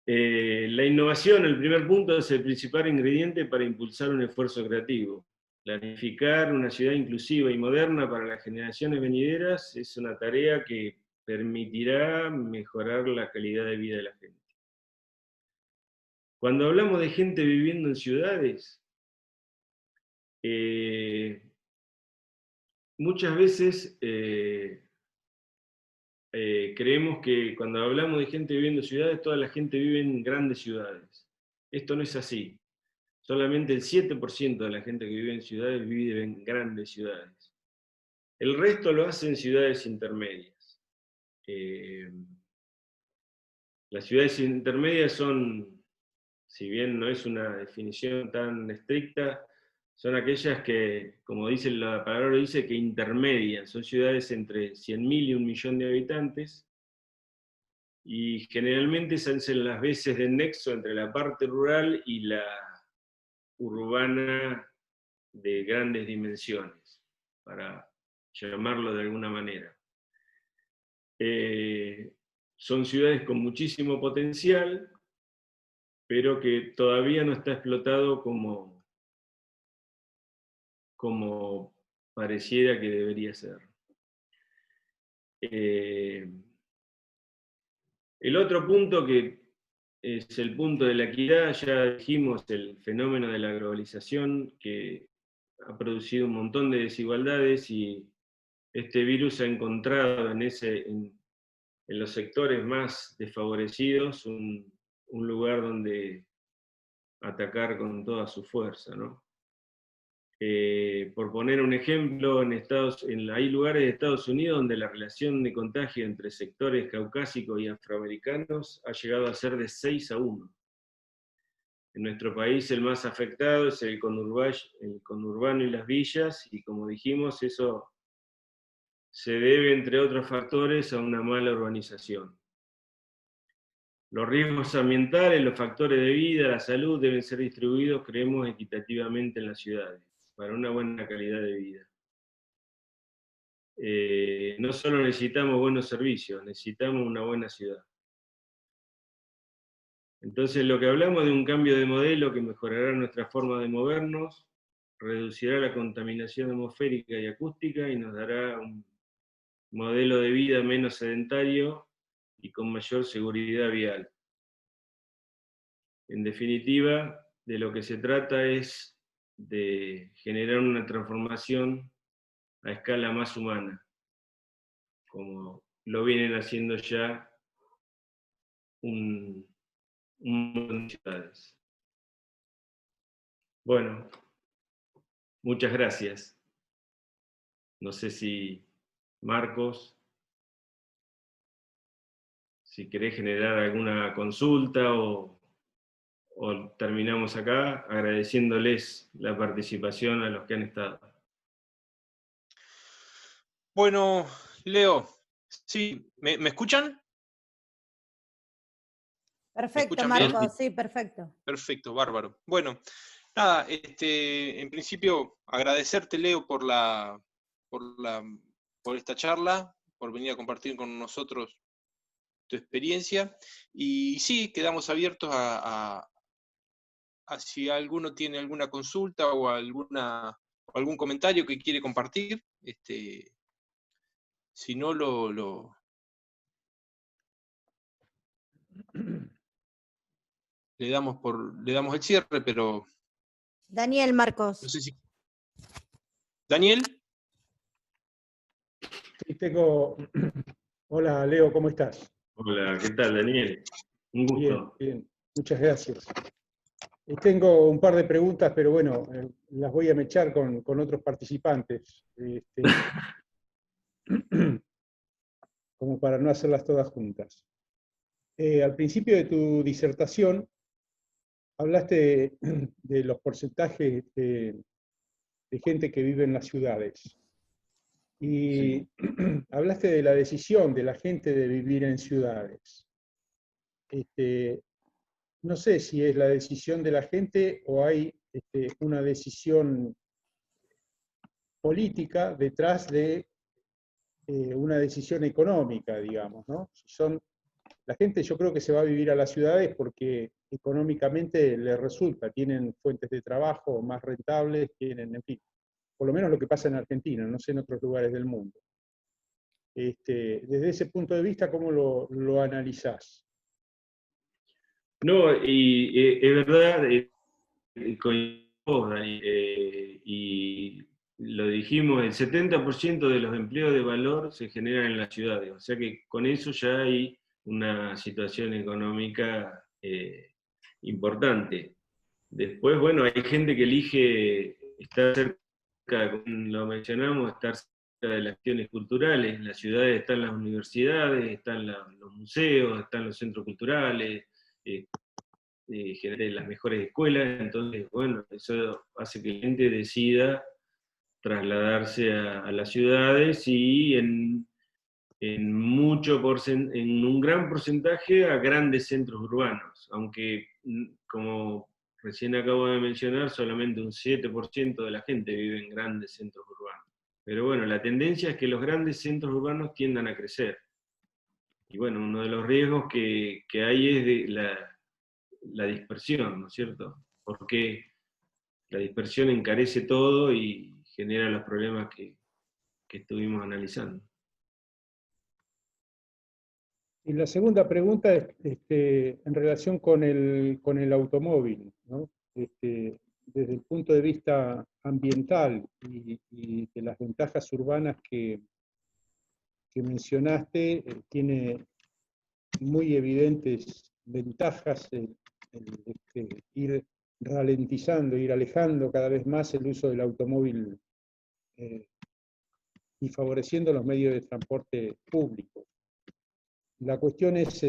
La innovación, el primer punto, es el principal ingrediente para impulsar un esfuerzo creativo. Planificar una ciudad inclusiva y moderna para las generaciones venideras es una tarea que permitirá mejorar la calidad de vida de la gente. Cuando hablamos de gente viviendo en ciudades, Muchas veces creemos que cuando hablamos de gente viviendo en ciudades, toda la gente vive en grandes ciudades. Esto no es así. Solamente el 7% de la gente que vive en ciudades vive en grandes ciudades. El resto lo hace en ciudades intermedias. Las ciudades intermedias son, si bien no es una definición tan estricta, son aquellas que, como dice la palabra, dice que intermedian. Son ciudades entre 100.000 y 1.000.000 de habitantes, y generalmente se hacen las veces de nexo entre la parte rural y la urbana de grandes dimensiones, para llamarlo de alguna manera. Son ciudades con muchísimo potencial, pero que todavía no está explotado como pareciera que debería ser. El otro punto, que es el punto de la equidad, ya dijimos, el fenómeno de la globalización, que ha producido un montón de desigualdades, y este virus ha encontrado en los sectores más desfavorecidos un lugar donde atacar con toda su fuerza, ¿no? Por poner un ejemplo, hay lugares de Estados Unidos donde la relación de contagio entre sectores caucásicos y afroamericanos ha llegado a ser de 6-1. En nuestro país el más afectado es el conurbano y las villas, y como dijimos, eso se debe, entre otros factores, a una mala urbanización. Los riesgos ambientales, los factores de vida, la salud deben ser distribuidos, creemos, equitativamente en las ciudades, para una buena calidad de vida. No solo necesitamos buenos servicios, necesitamos una buena ciudad. Entonces, lo que hablamos de un cambio de modelo que mejorará nuestra forma de movernos, reducirá la contaminación atmosférica y acústica y nos dará un modelo de vida menos sedentario y con mayor seguridad vial. En definitiva, de lo que se trata es de generar una transformación a escala más humana, como lo vienen haciendo ya un montón de ciudades. Bueno, muchas gracias. No sé si Marcos, si querés generar alguna consulta o terminamos acá, agradeciéndoles la participación a los que han estado. Bueno, Leo, sí, ¿me escuchan? Perfecto, Marcos, bien? sí, perfecto. Perfecto, bárbaro. Bueno, nada, en principio agradecerte, Leo, por esta charla, por venir a compartir con nosotros tu experiencia, y sí, quedamos abiertos a si alguno tiene alguna consulta o algún comentario que quiere compartir, si no le damos el cierre, pero Daniel, Marcos. no sé si... ¿Daniel? Sí, Hola, Leo, ¿cómo estás? Hola, ¿qué tal, Daniel? Un gusto. Bien, muchas gracias. Tengo un par de preguntas, pero bueno, las voy a mechar con otros participantes, como para no hacerlas todas juntas. Al principio de tu disertación, hablaste de los porcentajes de gente que vive en las ciudades. Y Sí. hablaste de la decisión de la gente de vivir en ciudades. No sé si es la decisión de la gente o hay una decisión política detrás de una decisión económica, digamos, ¿no? La gente, yo creo que se va a vivir a las ciudades porque económicamente les resulta, tienen fuentes de trabajo más rentables, tienen, en fin, por lo menos lo que pasa en Argentina, no sé en otros lugares del mundo. Desde ese punto de vista, ¿cómo lo analizás? No, y es verdad, coincidimos y lo dijimos, el 70% de los empleos de valor se generan en las ciudades, o sea que con eso ya hay una situación económica importante. Después, bueno, hay gente que elige estar cerca, como lo mencionamos, estar cerca de las acciones culturales. En las ciudades están las universidades, están los museos, están los centros culturales, las mejores escuelas, entonces, bueno, eso hace que la gente decida trasladarse a las ciudades y en un gran porcentaje a grandes centros urbanos, aunque, como recién acabo de mencionar, solamente un 7% de la gente vive en grandes centros urbanos. Pero bueno, la tendencia es que los grandes centros urbanos tiendan a crecer. Y bueno, uno de los riesgos que hay es de la dispersión, ¿no es cierto? Porque la dispersión encarece todo y genera los problemas que estuvimos analizando. Y la segunda pregunta es en relación con el automóvil, ¿no? Desde el punto de vista ambiental y de las ventajas urbanas que mencionaste, tiene muy evidentes ventajas el ir ralentizando, ir alejando cada vez más el uso del automóvil y favoreciendo los medios de transporte públicos. La cuestión es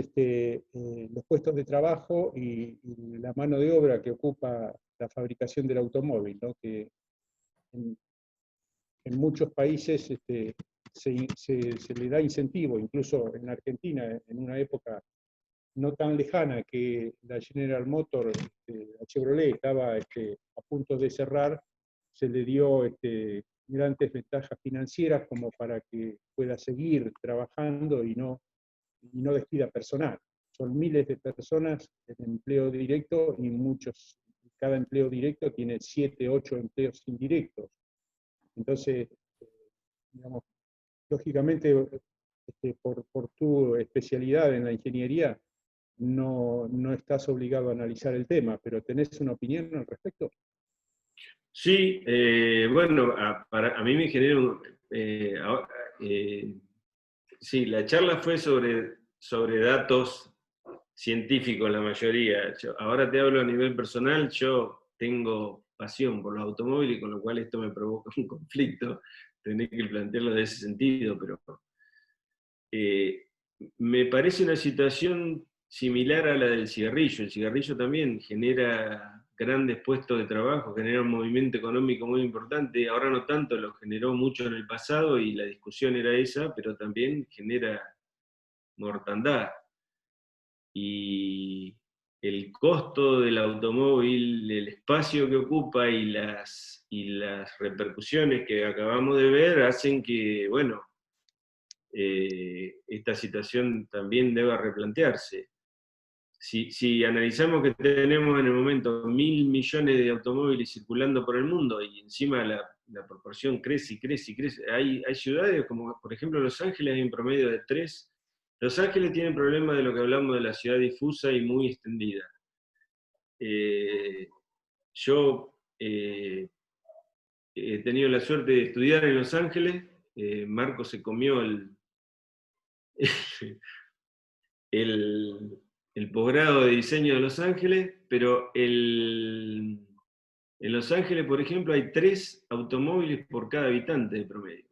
los puestos de trabajo y la mano de obra que ocupa la fabricación del automóvil, ¿no? Que en muchos países se le da incentivo, incluso en Argentina, en una época no tan lejana que la General Motors, la Chevrolet, estaba a punto de cerrar, se le dio grandes ventajas financieras como para que pueda seguir trabajando y no despida personal. Son miles de personas en empleo directo y cada empleo directo tiene 7, 8 empleos indirectos. Entonces, digamos, lógicamente, por tu especialidad en la ingeniería, no estás obligado a analizar el tema, pero ¿tenés una opinión al respecto? Sí, bueno, a mí me genera sí, la charla fue sobre datos científicos la mayoría. Ahora te hablo a nivel personal, yo tengo pasión por los automóviles, con lo cual esto me provoca un conflicto, tener que plantearlo de ese sentido, pero me parece una situación similar a la del cigarrillo. El cigarrillo también genera grandes puestos de trabajo, genera un movimiento económico muy importante, ahora no tanto, lo generó mucho en el pasado y la discusión era esa, pero también genera mortandad. Y el costo del automóvil, el espacio que ocupa y las repercusiones que acabamos de ver hacen que, bueno, esta situación también deba replantearse. Si analizamos que tenemos en el momento 1.000 millones de automóviles circulando por el mundo y encima la proporción crece y crece y crece, hay ciudades como por ejemplo Los Ángeles, hay un promedio de 3. Los Ángeles tienen problema de lo que hablamos de la ciudad difusa y muy extendida. Yo he tenido la suerte de estudiar en Los Ángeles. Marco se comió el posgrado de diseño de Los Ángeles, pero en Los Ángeles, por ejemplo, hay 3 automóviles por cada habitante de promedio.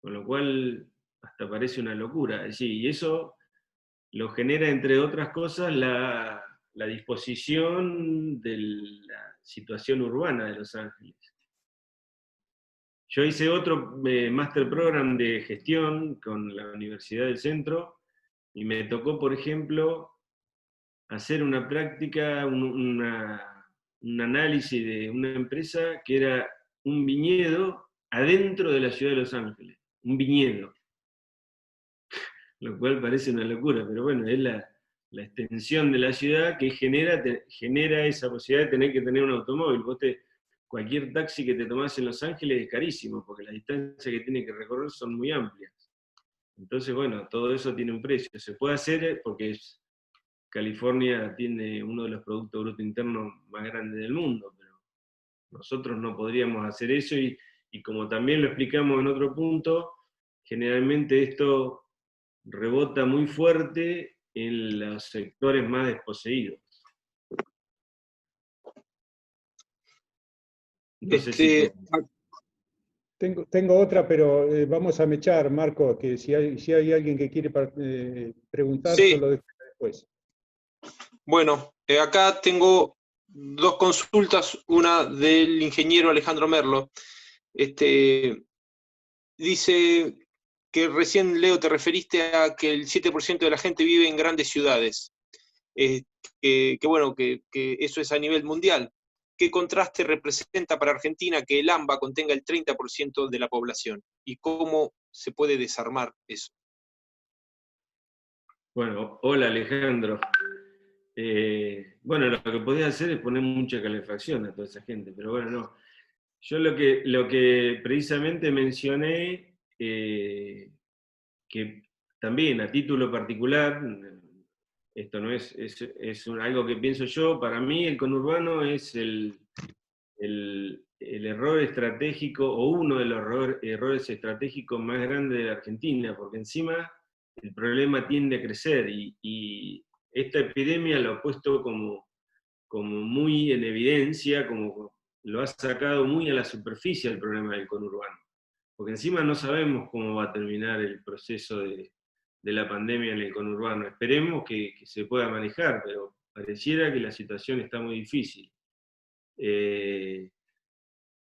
Con lo cual, hasta parece una locura. Y eso lo genera, entre otras cosas, la disposición de la situación urbana de Los Ángeles. Yo hice otro Master Program de gestión con la Universidad del Centro, y me tocó, por ejemplo, hacer una práctica, un análisis de una empresa que era un viñedo adentro de la ciudad de Los Ángeles. Un viñedo. Lo cual parece una locura, pero bueno, es la extensión de la ciudad que genera esa posibilidad de tener que tener un automóvil. Cualquier taxi que te tomás en Los Ángeles es carísimo, porque las distancias que tiene que recorrer son muy amplias. Entonces, bueno, todo eso tiene un precio. Se puede hacer porque California tiene uno de los productos brutos internos más grandes del mundo, pero Nosotros no podríamos hacer eso y como también lo explicamos en otro punto, generalmente esto rebota muy fuerte en los sectores más desposeídos. No sé si... Tengo otra, pero vamos a mechar, Marco, que si hay alguien que quiere preguntar, Sí. yo lo dejo después. Bueno, acá tengo dos consultas, una del ingeniero Alejandro Merlo. Dice que recién, Leo, te referiste a que el 7% de la gente vive en grandes ciudades. Que bueno, que eso es a nivel mundial. ¿Qué contraste representa para Argentina que el AMBA contenga el 30% de la población? ¿Y cómo se puede desarmar eso? Bueno, hola Alejandro. Bueno, lo que podía hacer es poner mucha calefacción a toda esa gente, pero bueno, no. Yo lo que precisamente mencioné, que también a título particular, esto no es algo que pienso yo, para mí el conurbano es el error estratégico, o uno de los errores estratégicos más grandes de la Argentina, porque encima el problema tiende a crecer, y esta epidemia lo ha puesto como muy en evidencia, como lo ha sacado muy a la superficie el problema del conurbano. Porque encima no sabemos cómo va a terminar el proceso de la pandemia en el conurbano. Esperemos que se pueda manejar, pero pareciera que la situación está muy difícil.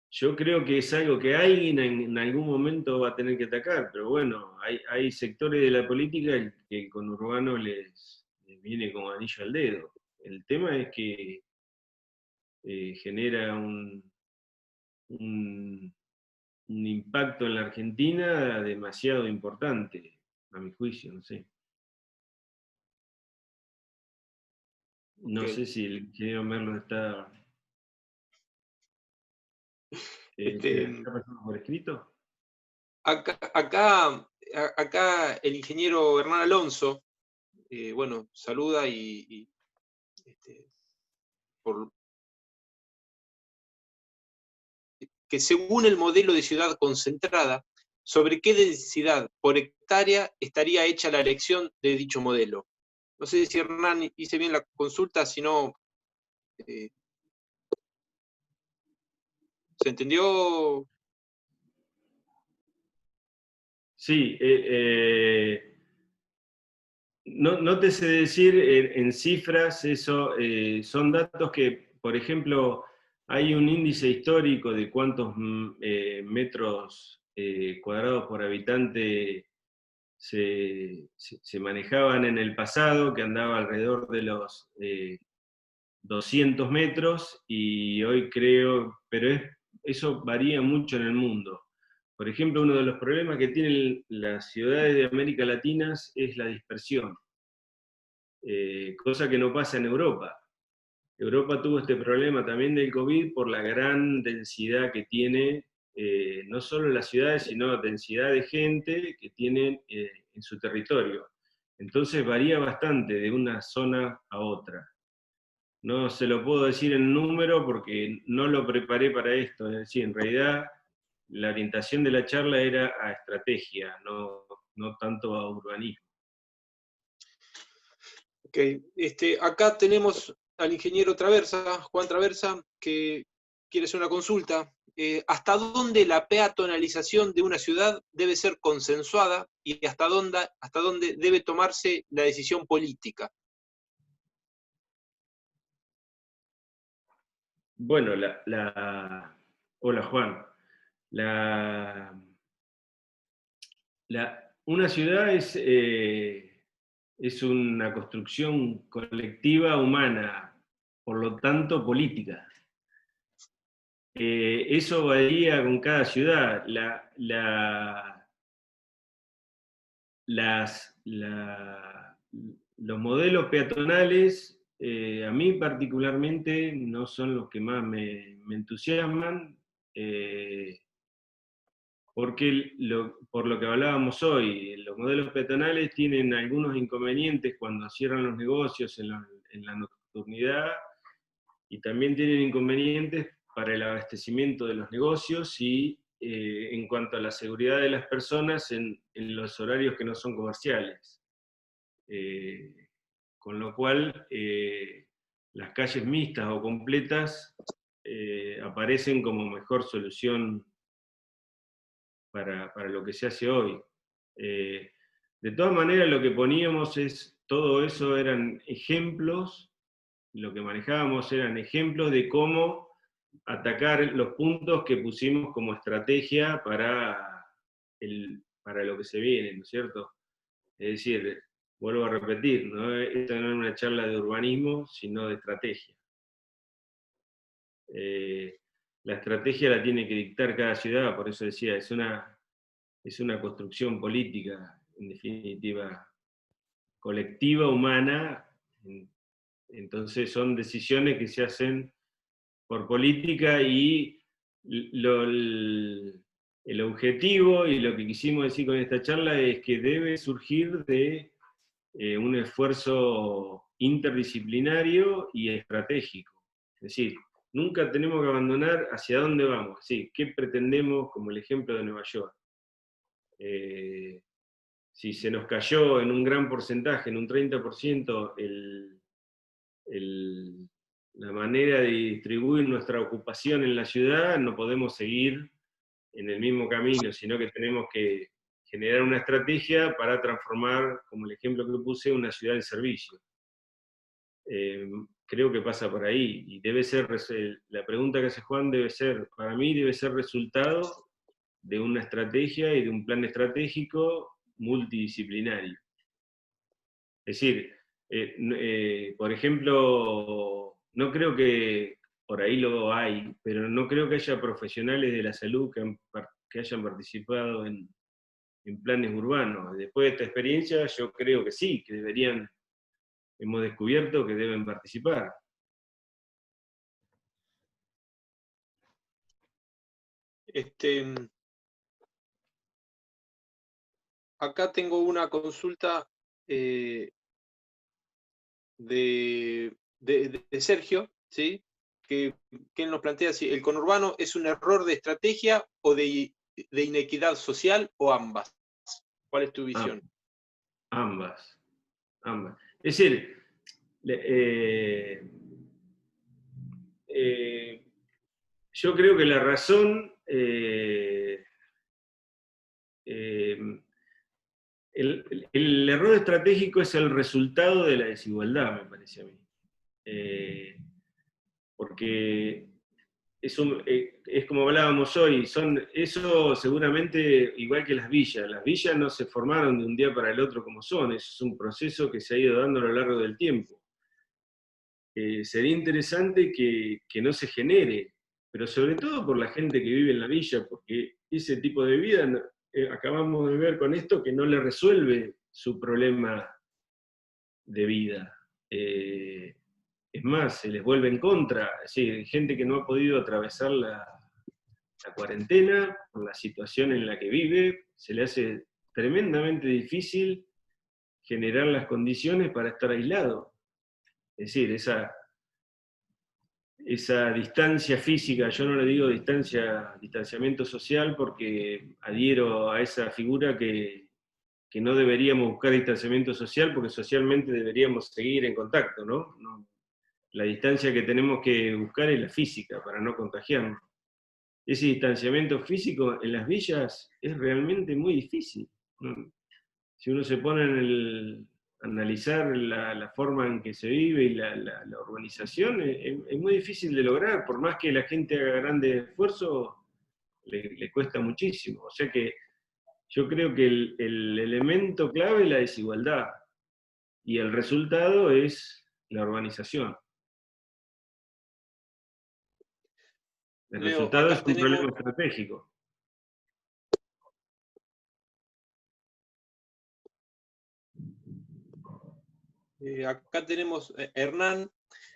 Yo creo que es algo que alguien en algún momento va a tener que atacar, pero bueno, hay sectores de la política que el conurbano les viene como anillo al dedo. El tema es que genera un impacto en la Argentina demasiado importante, a mi juicio, no sé. No sé si el ingeniero Merlo está pasando por escrito. Acá el ingeniero Hernán Alonso, bueno, saluda que según el modelo de ciudad concentrada, ¿sobre qué densidad por hectárea estaría hecha la elección de dicho modelo? No sé si Hernán hice bien la consulta, si no... ¿se entendió? Sí, no te sé decir en cifras, eso son datos que, por ejemplo, hay un índice histórico de cuántos metros cuadrados por habitante se manejaban en el pasado, que andaba alrededor de los 200 metros, y hoy creo, pero eso varía mucho en el mundo. Por ejemplo, uno de los problemas que tienen las ciudades de América Latina es la dispersión, cosa que no pasa en Europa. Europa tuvo este problema también del COVID por la gran densidad que tiene, no solo las ciudades, sino densidad de gente que tienen en su territorio. Entonces varía bastante de una zona a otra. No se lo puedo decir en número porque no lo preparé para esto. Es decir, en realidad la orientación de la charla era a estrategia, no tanto a urbanismo. Ok, acá tenemos al ingeniero Traversa, Juan Traversa, que quiere hacer una consulta. ¿Hasta dónde la peatonalización de una ciudad debe ser consensuada y hasta dónde debe tomarse la decisión política? Bueno, hola Juan. Una ciudad es una construcción colectiva humana, por lo tanto política. Eso varía con cada ciudad. Los modelos peatonales, a mí particularmente, no son los que más me entusiasman, porque por lo que hablábamos hoy, los modelos peatonales tienen algunos inconvenientes cuando cierran los negocios en la nocturnidad, y también tienen inconvenientes para el abastecimiento de los negocios y en cuanto a la seguridad de las personas en los horarios que no son comerciales. Con lo cual, las calles mixtas o completas aparecen como mejor solución para lo que se hace hoy. De todas maneras, lo que poníamos todo eso eran ejemplos, lo que manejábamos eran ejemplos de cómo atacar los puntos que pusimos como estrategia para lo que se viene, ¿no es cierto? Es decir, vuelvo a repetir, esta no es una charla de urbanismo, sino de estrategia. La estrategia la tiene que dictar cada ciudad, por eso decía, es una construcción política, en definitiva, colectiva, humana. Entonces son decisiones que se hacen por política y el objetivo y lo que quisimos decir con esta charla es que debe surgir de un esfuerzo interdisciplinario y estratégico. Es decir, nunca tenemos que abandonar hacia dónde vamos, ¿sí? ¿Qué pretendemos, como el ejemplo de Nueva York? Si se nos cayó en un gran porcentaje, en un 30%, la manera de distribuir nuestra ocupación en la ciudad, no podemos seguir en el mismo camino, sino que tenemos que generar una estrategia para transformar, como el ejemplo que puse, una ciudad en servicio. Creo que pasa por ahí, y debe ser, la pregunta que hace Juan para mí debe ser resultado de una estrategia y de un plan estratégico multidisciplinario. Es decir, por ejemplo, no creo que, por ahí lo hay, pero no creo que haya profesionales de la salud que hayan participado en planes urbanos. Después de esta experiencia, yo creo que sí, que hemos descubierto que deben participar. Acá tengo una consulta de Sergio, ¿sí? Que nos plantea si el conurbano es un error de estrategia o de inequidad social o ambas. ¿Cuál es tu visión? Ambas. Es decir, yo creo que la razón, el error estratégico es el resultado de la desigualdad, me parece a mí. Porque es como hablábamos hoy, eso seguramente igual que las villas no se formaron de un día para el otro como son, es un proceso que se ha ido dando a lo largo del tiempo. Sería interesante que no se genere, pero sobre todo por la gente que vive en la villa, porque ese tipo de vida, acabamos de ver con esto, que no le resuelve su problema de vida. Es más, se les vuelve en contra. Es decir, gente que no ha podido atravesar la cuarentena, por la situación en la que vive, se le hace tremendamente difícil generar las condiciones para estar aislado. Es decir, esa distancia física, yo no le digo distanciamiento social porque adhiero a esa figura que no deberíamos buscar distanciamiento social porque socialmente deberíamos seguir en contacto, ¿no? La distancia que tenemos que buscar es la física para no contagiarnos. Ese distanciamiento físico en las villas es realmente muy difícil. Si uno se pone a analizar la forma en que se vive y la urbanización, es muy difícil de lograr, por más que la gente haga grandes esfuerzos, le cuesta muchísimo. O sea que yo creo que el elemento clave es la desigualdad, y el resultado es la urbanización. El resultado es un problema estratégico. Acá tenemos a Hernán,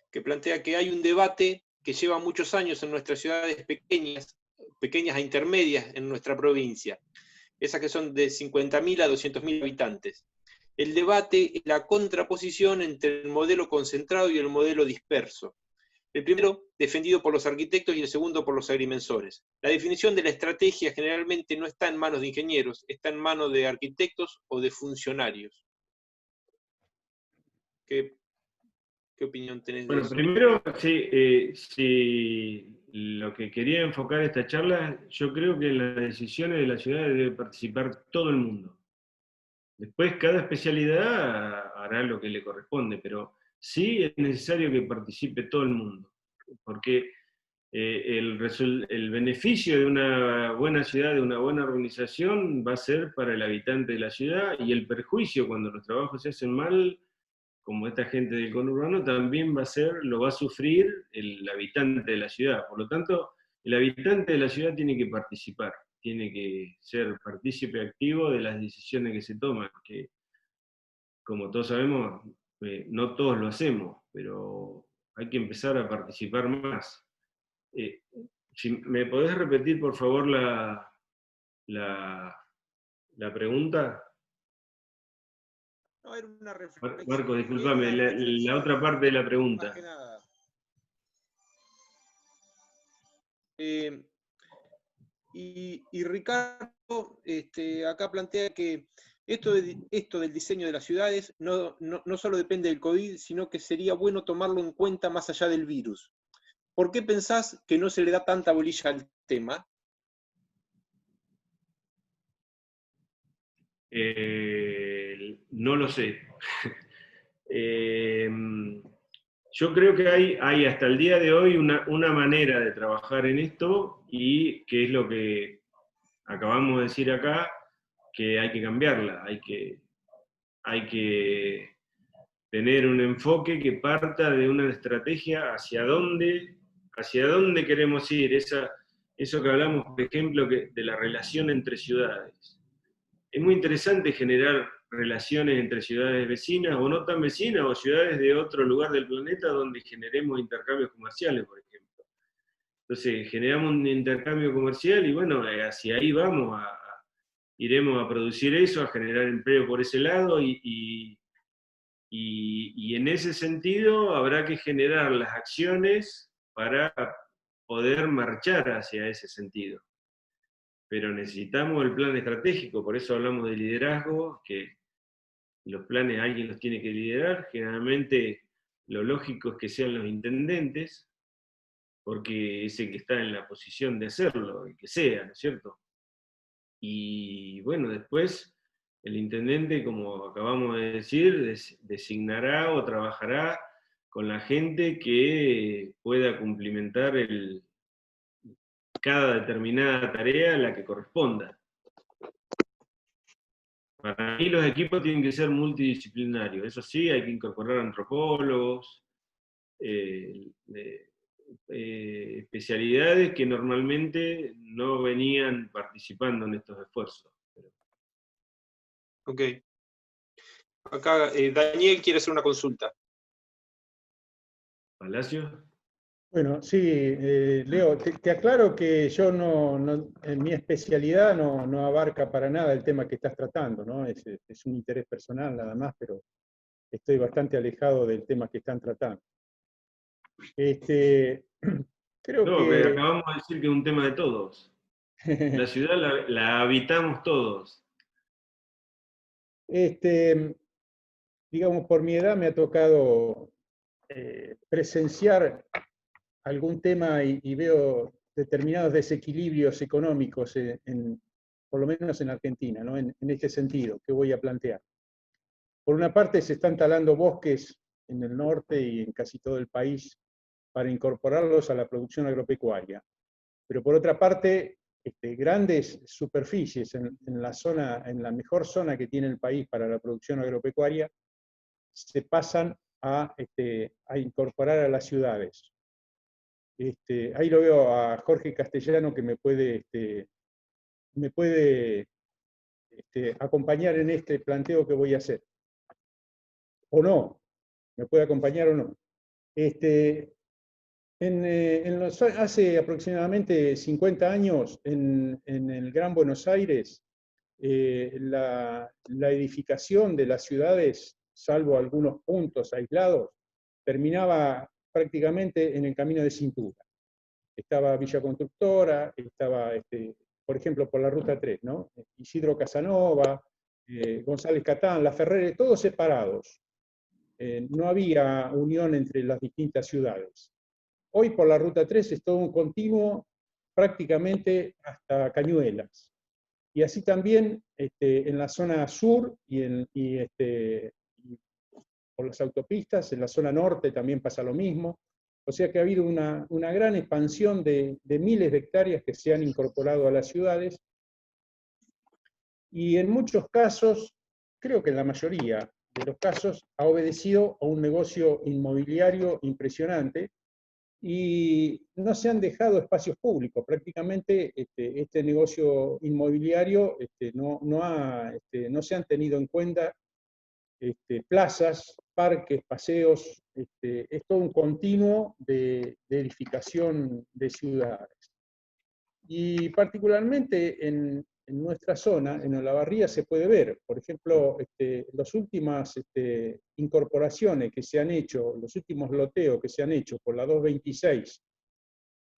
que plantea que hay un debate que lleva muchos años en nuestras ciudades pequeñas a intermedias en nuestra provincia, esas que son de 50.000 a 200.000 habitantes. El debate es la contraposición entre el modelo concentrado y el modelo disperso. El primero, defendido por los arquitectos, y el segundo por los agrimensores. La definición de la estrategia generalmente no está en manos de ingenieros, está en manos de arquitectos o de funcionarios. ¿Qué opinión tenés de Bueno, eso? primero, si lo que quería enfocar esta charla, yo creo que en las decisiones de la ciudad debe participar todo el mundo. Después, cada especialidad hará lo que le corresponde, pero sí es necesario que participe todo el mundo, porque el beneficio de una buena ciudad, de una buena organización, va a ser para el habitante de la ciudad, y el perjuicio cuando los trabajos se hacen mal, como esta gente del conurbano, también lo va a sufrir el habitante de la ciudad. Por lo tanto, el habitante de la ciudad tiene que participar, tiene que ser partícipe activo de las decisiones que se toman, que como todos sabemos, no todos lo hacemos, pero hay que empezar a participar más. Si me podés repetir, por favor, la pregunta. No, era una reflexión. Marco, discúlpame, la otra parte de la pregunta. Más que nada. Y Ricardo acá plantea que esto del diseño de las ciudades no solo depende del COVID, sino que sería bueno tomarlo en cuenta más allá del virus. ¿Por qué pensás que no se le da tanta bolilla al tema? No lo sé. Yo creo que hay hasta el día de hoy una manera de trabajar en esto, y que es lo que acabamos de decir acá, que hay que cambiarla, hay que tener un enfoque que parta de una estrategia hacia dónde queremos ir, eso que hablamos, por ejemplo, de la relación entre ciudades. Es muy interesante generar relaciones entre ciudades vecinas o no tan vecinas, o ciudades de otro lugar del planeta donde generemos intercambios comerciales, por ejemplo. Entonces, generamos un intercambio comercial y bueno, hacia ahí vamos, iremos a producir eso, a generar empleo por ese lado, y en ese sentido habrá que generar las acciones para poder marchar hacia ese sentido. Pero necesitamos el plan estratégico, por eso hablamos de liderazgo, que los planes alguien los tiene que liderar. Generalmente lo lógico es que sean los intendentes, porque es el que está en la posición de hacerlo, el que sea, ¿no es cierto? Y bueno, después el intendente, como acabamos de decir, designará o trabajará con la gente que pueda cumplimentar cada determinada tarea a la que corresponda. Para mí los equipos tienen que ser multidisciplinarios, eso sí, hay que incorporar antropólogos, especialidades que normalmente no venían participando en estos esfuerzos. Ok. Acá Daniel quiere hacer una consulta. ¿Palacio? Bueno, sí, Leo, te aclaro que yo en mi especialidad no abarca para nada el tema que estás tratando, ¿no? Es un interés personal nada más, pero estoy bastante alejado del tema que están tratando. Creo No, que acabamos de decir que es un tema de todos. La ciudad la habitamos todos. Digamos, por mi edad me ha tocado presenciar algún tema y veo determinados desequilibrios económicos, por lo menos en Argentina, ¿no? En este sentido que voy a plantear. Por una parte se están talando bosques en el norte y en casi todo el país para incorporarlos a la producción agropecuaria. Pero por otra parte, grandes superficies en la mejor zona que tiene el país para la producción agropecuaria, se pasan a incorporar a las ciudades. Ahí lo veo a Jorge Castellano, que me puede acompañar en este planteo que voy a hacer. O no, me puede acompañar o no. Hace aproximadamente 50 años, en el Gran Buenos Aires, la edificación de las ciudades, salvo algunos puntos aislados, terminaba prácticamente en el camino de cintura. Estaba Villa Constructora, estaba, por ejemplo, por la Ruta 3, ¿no? Isidro Casanova, González Catán, La Ferrere, todos separados. No había unión entre las distintas ciudades. Hoy por la Ruta 3 es todo un continuo prácticamente hasta Cañuelas. Y así también en la zona sur y por las autopistas, en la zona norte también pasa lo mismo. O sea que ha habido una gran expansión de miles de hectáreas que se han incorporado a las ciudades. Y en muchos casos, creo que en la mayoría de los casos, ha obedecido a un negocio inmobiliario impresionante, y no se han dejado espacios públicos. Prácticamente este negocio inmobiliario no se han tenido en cuenta plazas, parques, paseos, es todo un continuo de edificación de ciudades. Y particularmente en nuestra zona, en Olavarría, se puede ver, por ejemplo, las últimas incorporaciones que se han hecho, los últimos loteos que se han hecho por la 226,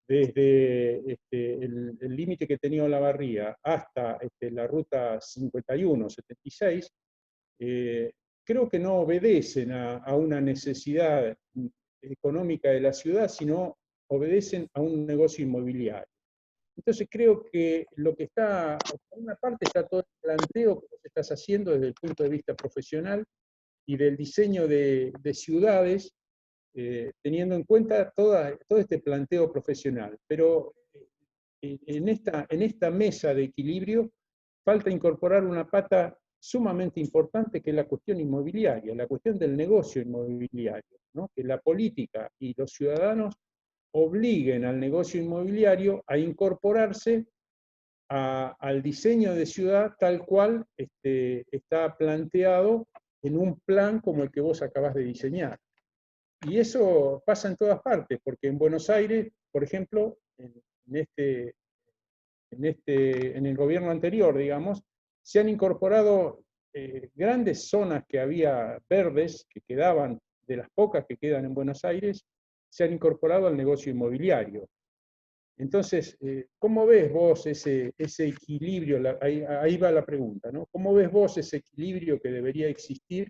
desde el límite que tenía Olavarría hasta la ruta 51, 76, creo que no obedecen a una necesidad económica de la ciudad, sino obedecen a un negocio inmobiliario. Entonces creo que lo que está, por una parte está todo el planteo que vos estás haciendo desde el punto de vista profesional y del diseño de ciudades, teniendo en cuenta todo este planteo profesional. Pero en esta mesa de equilibrio falta incorporar una pata sumamente importante, que es la cuestión inmobiliaria, la cuestión del negocio inmobiliario, ¿no? Que la política y los ciudadanos obliguen al negocio inmobiliario a incorporarse al diseño de ciudad tal cual está planteado en un plan como el que vos acabás de diseñar. Y eso pasa en todas partes, porque en Buenos Aires, por ejemplo, en el gobierno anterior, digamos, se han incorporado grandes zonas que había verdes, que quedaban, de las pocas que quedan en Buenos Aires, se han incorporado al negocio inmobiliario. Entonces, ¿cómo ves vos ese equilibrio? Ahí va la pregunta, ¿no? ¿Cómo ves vos ese equilibrio que debería existir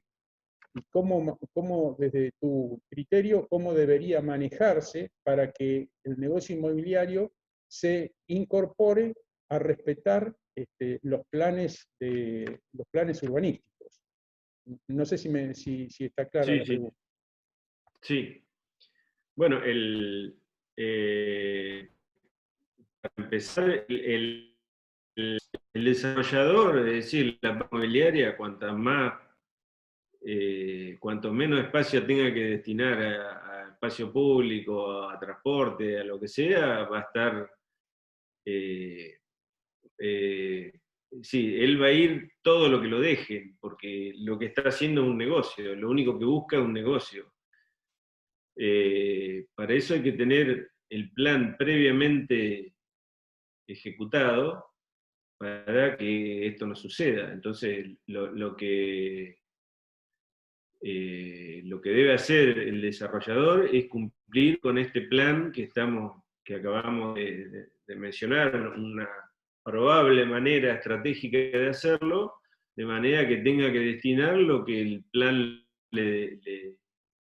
y cómo desde tu criterio, cómo debería manejarse para que el negocio inmobiliario se incorpore a respetar los planes urbanísticos? No sé si está clara la pregunta. Sí. Bueno, para empezar, el desarrollador, es decir, la inmobiliaria, cuanto menos espacio tenga que destinar a espacio público, a transporte, a lo que sea, va a estar... sí, él va a ir todo lo que lo dejen, porque lo que está haciendo es un negocio, lo único que busca es un negocio. Para eso hay que tener el plan previamente ejecutado para que esto no suceda. Entonces, lo que debe hacer el desarrollador es cumplir con este plan que acabamos de mencionar, una probable manera estratégica de hacerlo, de manera que tenga que destinar lo que el plan le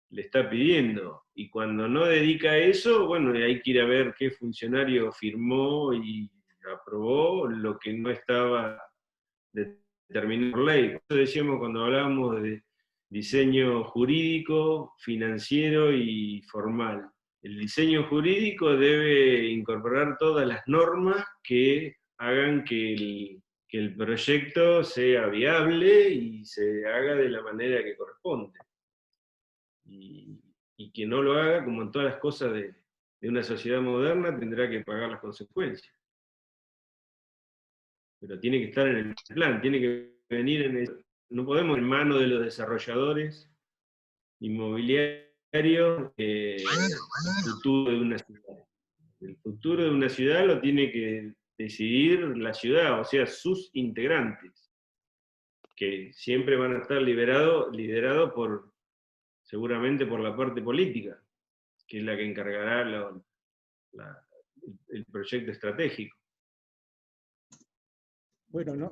está pidiendo. Y cuando no dedica eso, bueno, hay que ir a ver qué funcionario firmó y aprobó lo que no estaba determinado por ley. Por eso decíamos cuando hablábamos de diseño jurídico, financiero y formal. El diseño jurídico debe incorporar todas las normas que hagan que el proyecto sea viable y se haga de la manera que corresponde. Y quien no lo haga, como en todas las cosas de una sociedad moderna, tendrá que pagar las consecuencias. Pero tiene que estar en el plan, tiene que venir en el... No podemos en manos de los desarrolladores inmobiliarios el futuro de una ciudad. El futuro de una ciudad lo tiene que decidir la ciudad, o sea, sus integrantes, que siempre van a estar liderados seguramente por la parte política. que es la que encargará el proyecto estratégico. Bueno,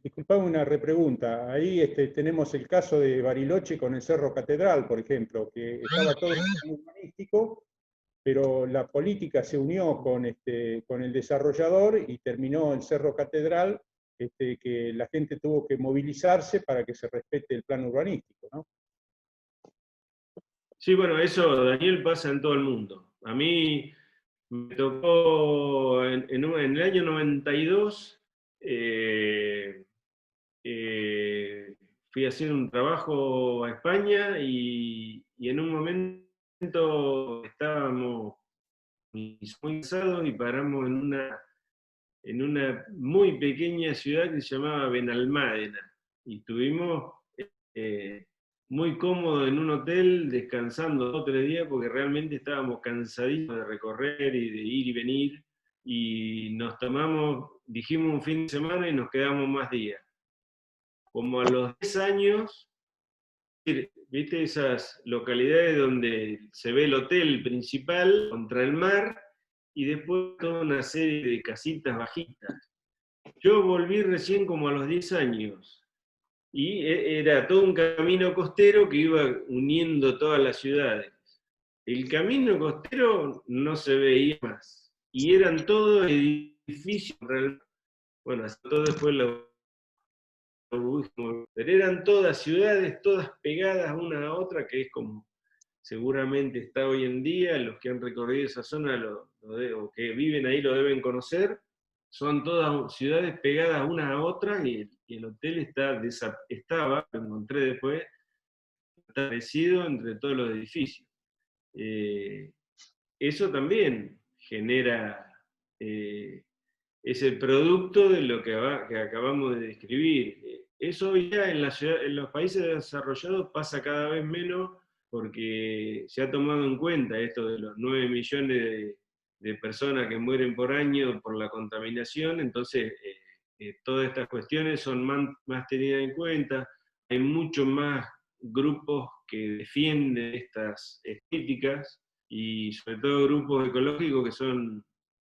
disculpame una repregunta. Ahí tenemos el caso de Bariloche con el Cerro Catedral, por ejemplo, que estaba todo urbanístico, pero la política se unió con el desarrollador y terminó el Cerro Catedral, que la gente tuvo que movilizarse para que se respete el plan urbanístico, ¿no? Sí, bueno, eso, Daniel, pasa en todo el mundo. A mí me tocó en el año 92, fui haciendo un trabajo a España y en un momento estábamos muy cansados y paramos en una muy pequeña ciudad que se llamaba Benalmádena. Y estuvimos muy cómodos en un hotel, descansando 2 o 3 días, porque realmente estábamos cansadísimos de recorrer y de ir y venir. Y dijimos un fin de semana y nos quedamos más días. Como a los 10 años, ¿viste esas localidades donde se ve el hotel principal contra el mar y después toda una serie de casitas bajitas? Yo volví recién como a los 10 años y era todo un camino costero que iba uniendo todas las ciudades. El camino costero no se veía más y eran todos edificios, bueno, todo después pero eran todas ciudades, todas pegadas una a otra, que es como seguramente está hoy en día. Los que han recorrido esa zona o que viven ahí lo deben conocer. Son todas ciudades pegadas una a otra y el hotel estaba, lo encontré después, establecido entre todos los edificios. Eso también genera, es el producto de lo que acabamos de describir. Eso hoy ya en los países desarrollados pasa cada vez menos, porque se ha tomado en cuenta esto de los 9 millones de personas que mueren por año por la contaminación. Entonces todas estas cuestiones son más tenidas en cuenta. Hay mucho más grupos que defienden estas estéticas, y sobre todo grupos ecológicos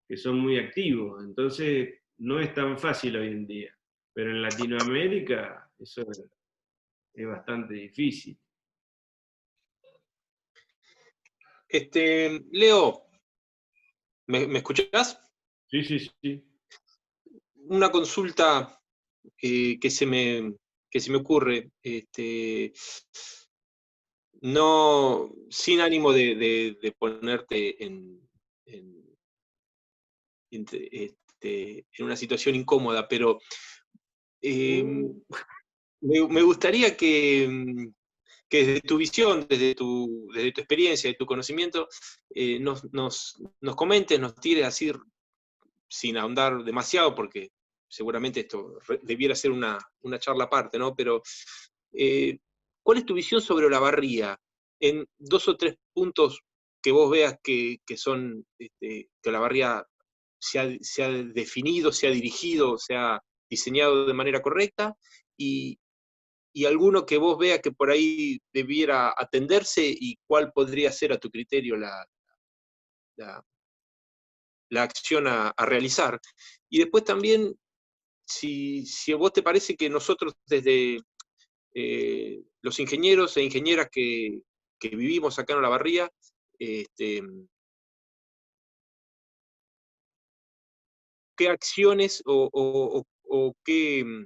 que son muy activos. Entonces no es tan fácil hoy en día. Pero en Latinoamérica eso es bastante difícil. Leo, ¿me escuchás? Sí, sí, sí. Una consulta que se me ocurre, no, sin ánimo de ponerte en una situación incómoda, pero me gustaría que desde tu visión, desde tu experiencia, de tu conocimiento, nos comentes, nos tires así, sin ahondar demasiado, porque seguramente esto debiera ser una charla aparte, ¿no? Pero, ¿cuál es tu visión sobre Olavarría? En 2 o 3 puntos que vos veas que son, que Olavarría se ha definido, se ha dirigido, se ha diseñado de manera correcta, y alguno que vos veas que por ahí debiera atenderse, y cuál podría ser a tu criterio la acción a realizar. Y después también, si a vos te parece que nosotros desde los ingenieros e ingenieras que vivimos acá en Olavarría, qué acciones o qué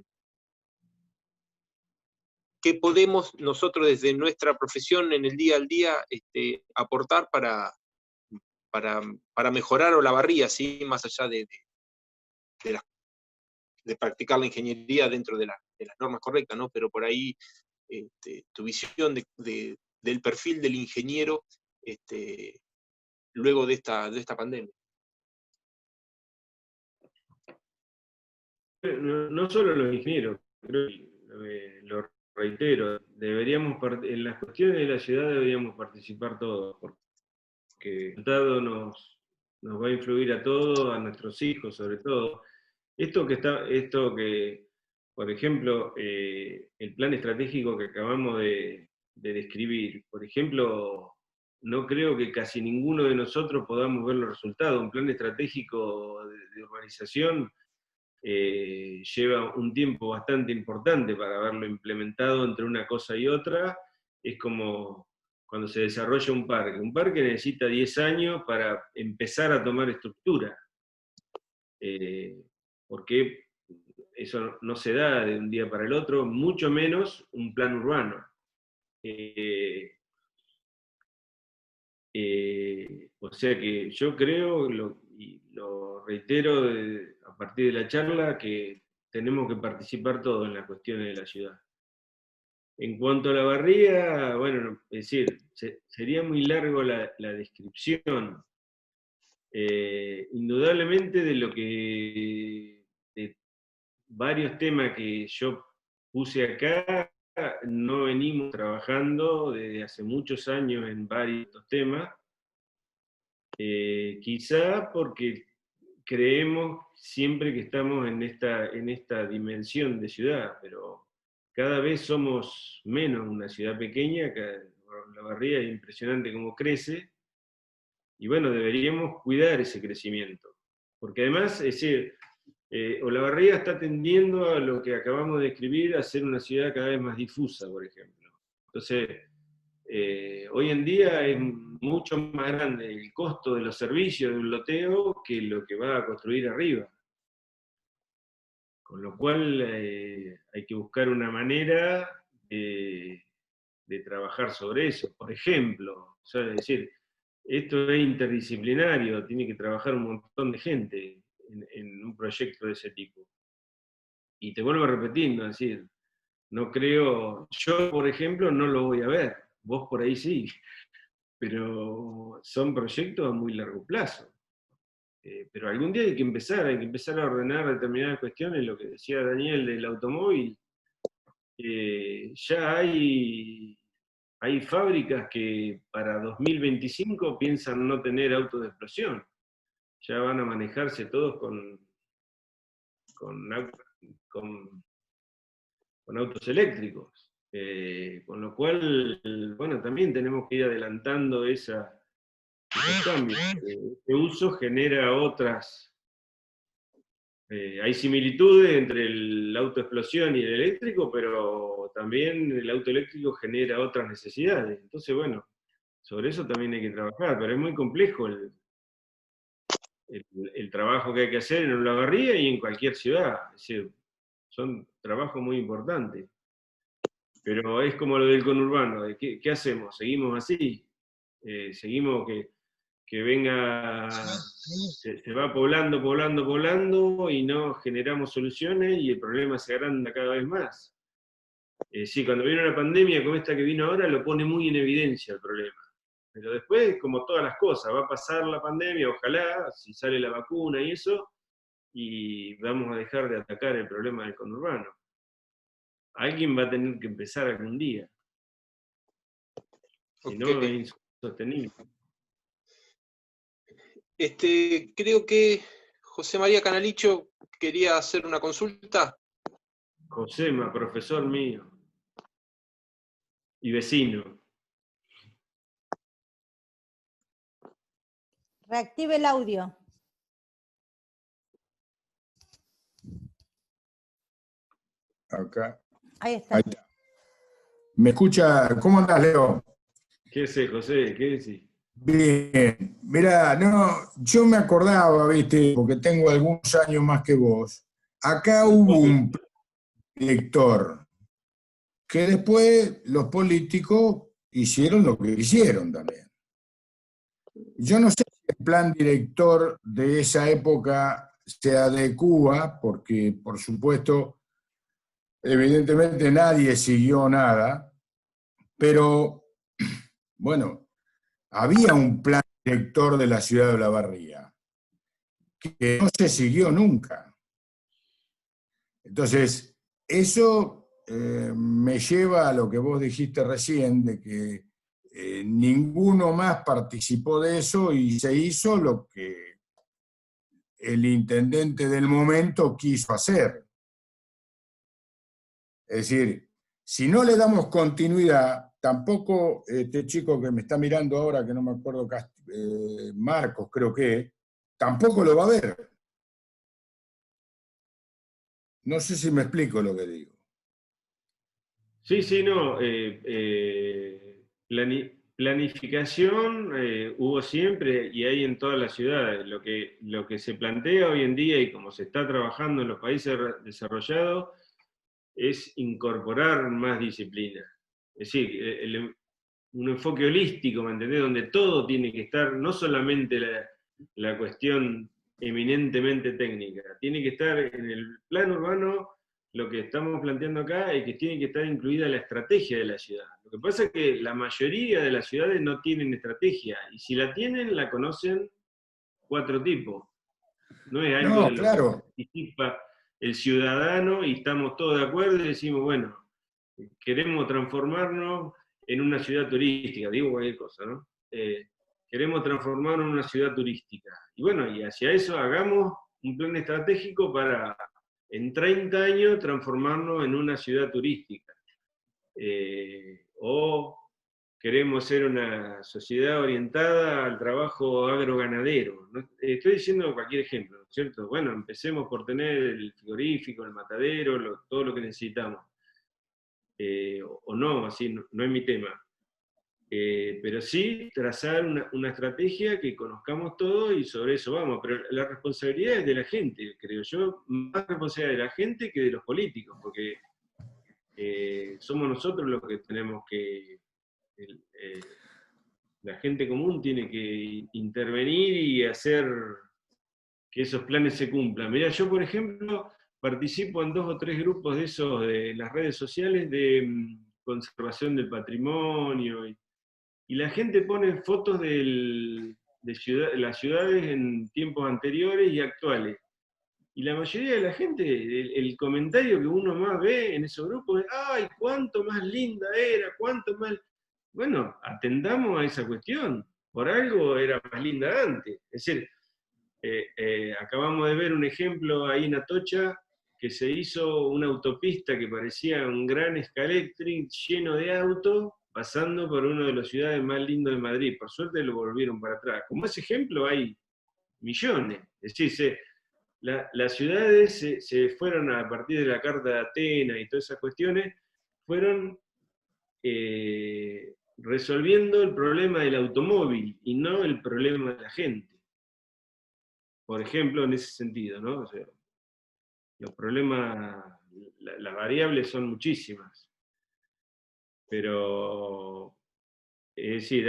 podemos nosotros desde nuestra profesión en el día al día aportar para mejorar Olavarría, ¿sí? Más allá de practicar la ingeniería dentro de las normas correctas, ¿no? Pero por ahí tu visión del perfil del ingeniero luego de esta pandemia. No solo los ingenieros, creo que lo reitero, en las cuestiones de la ciudad deberíamos participar todos, porque el resultado nos va a influir a todos, a nuestros hijos sobre todo. Esto que, por ejemplo, el plan estratégico que acabamos de describir, por ejemplo, no creo que casi ninguno de nosotros podamos ver los resultados. Un plan estratégico de urbanización lleva un tiempo bastante importante para haberlo implementado entre una cosa y otra. Es como cuando se desarrolla un parque. Un parque necesita 10 años para empezar a tomar estructura, porque eso no se da de un día para el otro, mucho menos un plan urbano. O sea que yo creo, y lo reitero a partir de la charla, que tenemos que participar todos en las cuestiones de la ciudad. En cuanto a Olavarría, bueno, es decir, sería muy largo la descripción. Indudablemente de varios temas que yo puse acá, no venimos trabajando desde hace muchos años en varios temas, quizá porque creemos siempre que estamos en esta dimensión de ciudad, pero cada vez somos menos una ciudad pequeña, Olavarría es impresionante cómo crece, y bueno, deberíamos cuidar ese crecimiento, porque además, es decir, Olavarría está tendiendo a lo que acabamos de describir, a ser una ciudad cada vez más difusa, por ejemplo. Entonces, hoy en día es mucho más grande el costo de los servicios de un loteo que lo que va a construir arriba. Con lo cual hay que buscar una manera de trabajar sobre eso. Por ejemplo, o sea, es decir, esto es interdisciplinario, tiene que trabajar un montón de gente en un proyecto de ese tipo. Y te vuelvo a repetir, ¿no? Es decir, no creo, yo por ejemplo no lo voy a ver, vos por ahí sí, pero son proyectos a muy largo plazo. Pero algún día hay que empezar a ordenar determinadas cuestiones, lo que decía Daniel del automóvil. Ya hay fábricas que para 2025 piensan no tener autos de explosión. Ya van a manejarse todos con autos eléctricos. Con lo cual, bueno, también tenemos que ir adelantando esos cambios. Este uso genera otras. Hay similitudes entre el auto explosión y el eléctrico, pero también el auto eléctrico genera otras necesidades. Entonces, bueno, sobre eso también hay que trabajar, pero es muy complejo el trabajo que hay que hacer en Olavarría y en cualquier ciudad. Es decir, son trabajos muy importantes. Pero es como lo del conurbano, ¿qué hacemos? ¿Seguimos así? ¿Seguimos que venga, se va poblando y no generamos soluciones y el problema se agranda cada vez más? Sí, cuando viene una pandemia como esta que vino ahora, lo pone muy en evidencia el problema. Pero después, como todas las cosas, va a pasar la pandemia, ojalá, si sale la vacuna y eso, y vamos a dejar de atacar el problema del conurbano. Alguien va a tener que empezar algún día. Si no, es insostenible. Creo que José María Canalicho quería hacer una consulta. Josema, profesor mío. Y vecino. Reactive el audio. Acá. Ahí está. Ahí está. ¿Me escucha? ¿Cómo andás, Leo? ¿Qué sé, José? ¿Qué decís? Bien. Mirá, no, yo me acordaba, viste, porque tengo algunos años más que vos. Acá hubo un director que después los políticos hicieron lo que hicieron también. Yo no sé si el plan director de esa época se adecua, porque por supuesto, evidentemente nadie siguió nada, pero bueno, había un plan director de la ciudad de Olavarría que no se siguió nunca. Entonces, eso me lleva a lo que vos dijiste recién, de que ninguno más participó de eso y se hizo lo que el intendente del momento quiso hacer. Es decir, si no le damos continuidad, tampoco este chico que me está mirando ahora, que no me acuerdo, Marcos creo que, tampoco lo va a ver. No sé si me explico lo que digo. Sí, sí, no. Planificación hubo siempre y hay en todas las ciudades. Lo que se plantea hoy en día y como se está trabajando en los países desarrollados es incorporar más disciplina. Es decir, un enfoque holístico, ¿me entendés? Donde todo tiene que estar, no solamente la cuestión eminentemente técnica, tiene que estar en el plano urbano. Lo que estamos planteando acá es que tiene que estar incluida la estrategia de la ciudad. Lo que pasa es que la mayoría de las ciudades no tienen estrategia, y si la tienen, la conocen 4 tipos. No es algo No, de lo que claro. participa el ciudadano y estamos todos de acuerdo y decimos, bueno, queremos transformarnos en una ciudad turística, digo cualquier cosa, ¿no? Queremos transformarnos en una ciudad turística. Y bueno, y hacia eso hagamos un plan estratégico para en 30 años transformarnos en una ciudad turística. O queremos ser una sociedad orientada al trabajo agroganadero. ¿No? Estoy diciendo cualquier ejemplo, ¿no es cierto? Bueno, empecemos por tener el frigorífico, el matadero, todo lo que necesitamos. O no, así no es mi tema. Pero sí trazar una estrategia que conozcamos todo y sobre eso vamos. Pero la responsabilidad es de la gente, creo yo, más responsabilidad de la gente que de los políticos, porque somos nosotros los que tenemos que... la gente común tiene que intervenir y hacer que esos planes se cumplan. Mirá, yo por ejemplo participo en 2 o 3 grupos de esos de las redes sociales de conservación del patrimonio, y la gente pone fotos de las ciudades en tiempos anteriores y actuales. Y la mayoría de la gente, el comentario que uno más ve en esos grupos es, ¡ay, cuánto más linda era! ¡Cuánto más! Bueno, atendamos a esa cuestión. Por algo era más linda antes. Es decir, acabamos de ver un ejemplo ahí en Atocha, que se hizo una autopista que parecía un gran escaléctric lleno de autos, pasando por una de las ciudades más lindas de Madrid. Por suerte lo volvieron para atrás. Como ese ejemplo hay millones. Es decir, las ciudades se fueron a partir de la Carta de Atenas y todas esas cuestiones, fueron resolviendo el problema del automóvil y no el problema de la gente. Por ejemplo, en ese sentido, ¿no? O sea, los problemas, las variables son muchísimas, pero, es decir,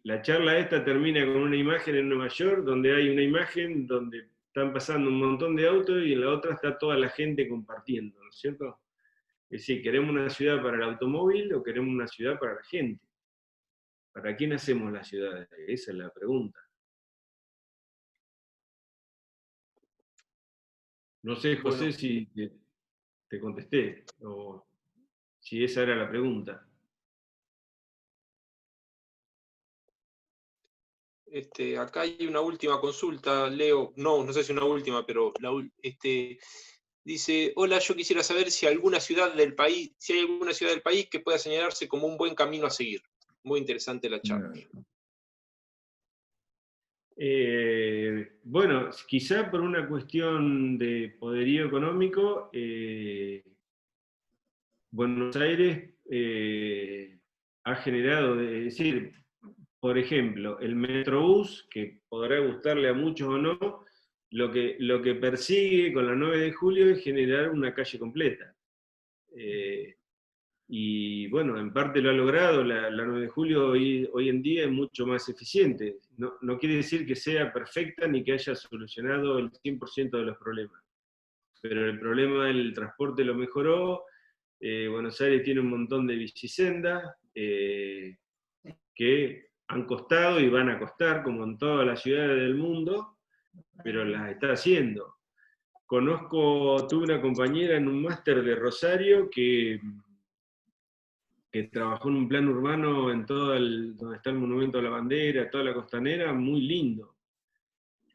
la charla esta termina con una imagen en Nueva York, donde hay una imagen donde están pasando un montón de autos y en la otra está toda la gente compartiendo, ¿no es cierto? Es decir, ¿queremos una ciudad para el automóvil o queremos una ciudad para la gente? ¿Para quién hacemos las ciudades? Esa es la pregunta. No sé, José, Bueno, si te contesté, o si esa era la pregunta. acá hay una última consulta, Leo. No sé si una última, pero dice, hola, yo quisiera saber si hay alguna ciudad del país que pueda señalarse como un buen camino a seguir. Muy interesante la charla. Bueno, quizá por una cuestión de poderío económico, Buenos Aires ha generado, es decir, por ejemplo, el Metrobús, que podrá gustarle a muchos o no, lo que persigue con la 9 de julio es generar una calle completa. Y bueno, en parte lo ha logrado, la 9 de julio hoy en día es mucho más eficiente. No quiere decir que sea perfecta ni que haya solucionado el 100% de los problemas, pero el problema del transporte lo mejoró. Buenos Aires tiene un montón de bicisendas que han costado y van a costar, como en todas las ciudades del mundo, pero las está haciendo. Tuve una compañera en un máster de Rosario que trabajó en un plan urbano en donde está el Monumento a la Bandera, toda la costanera, muy lindo,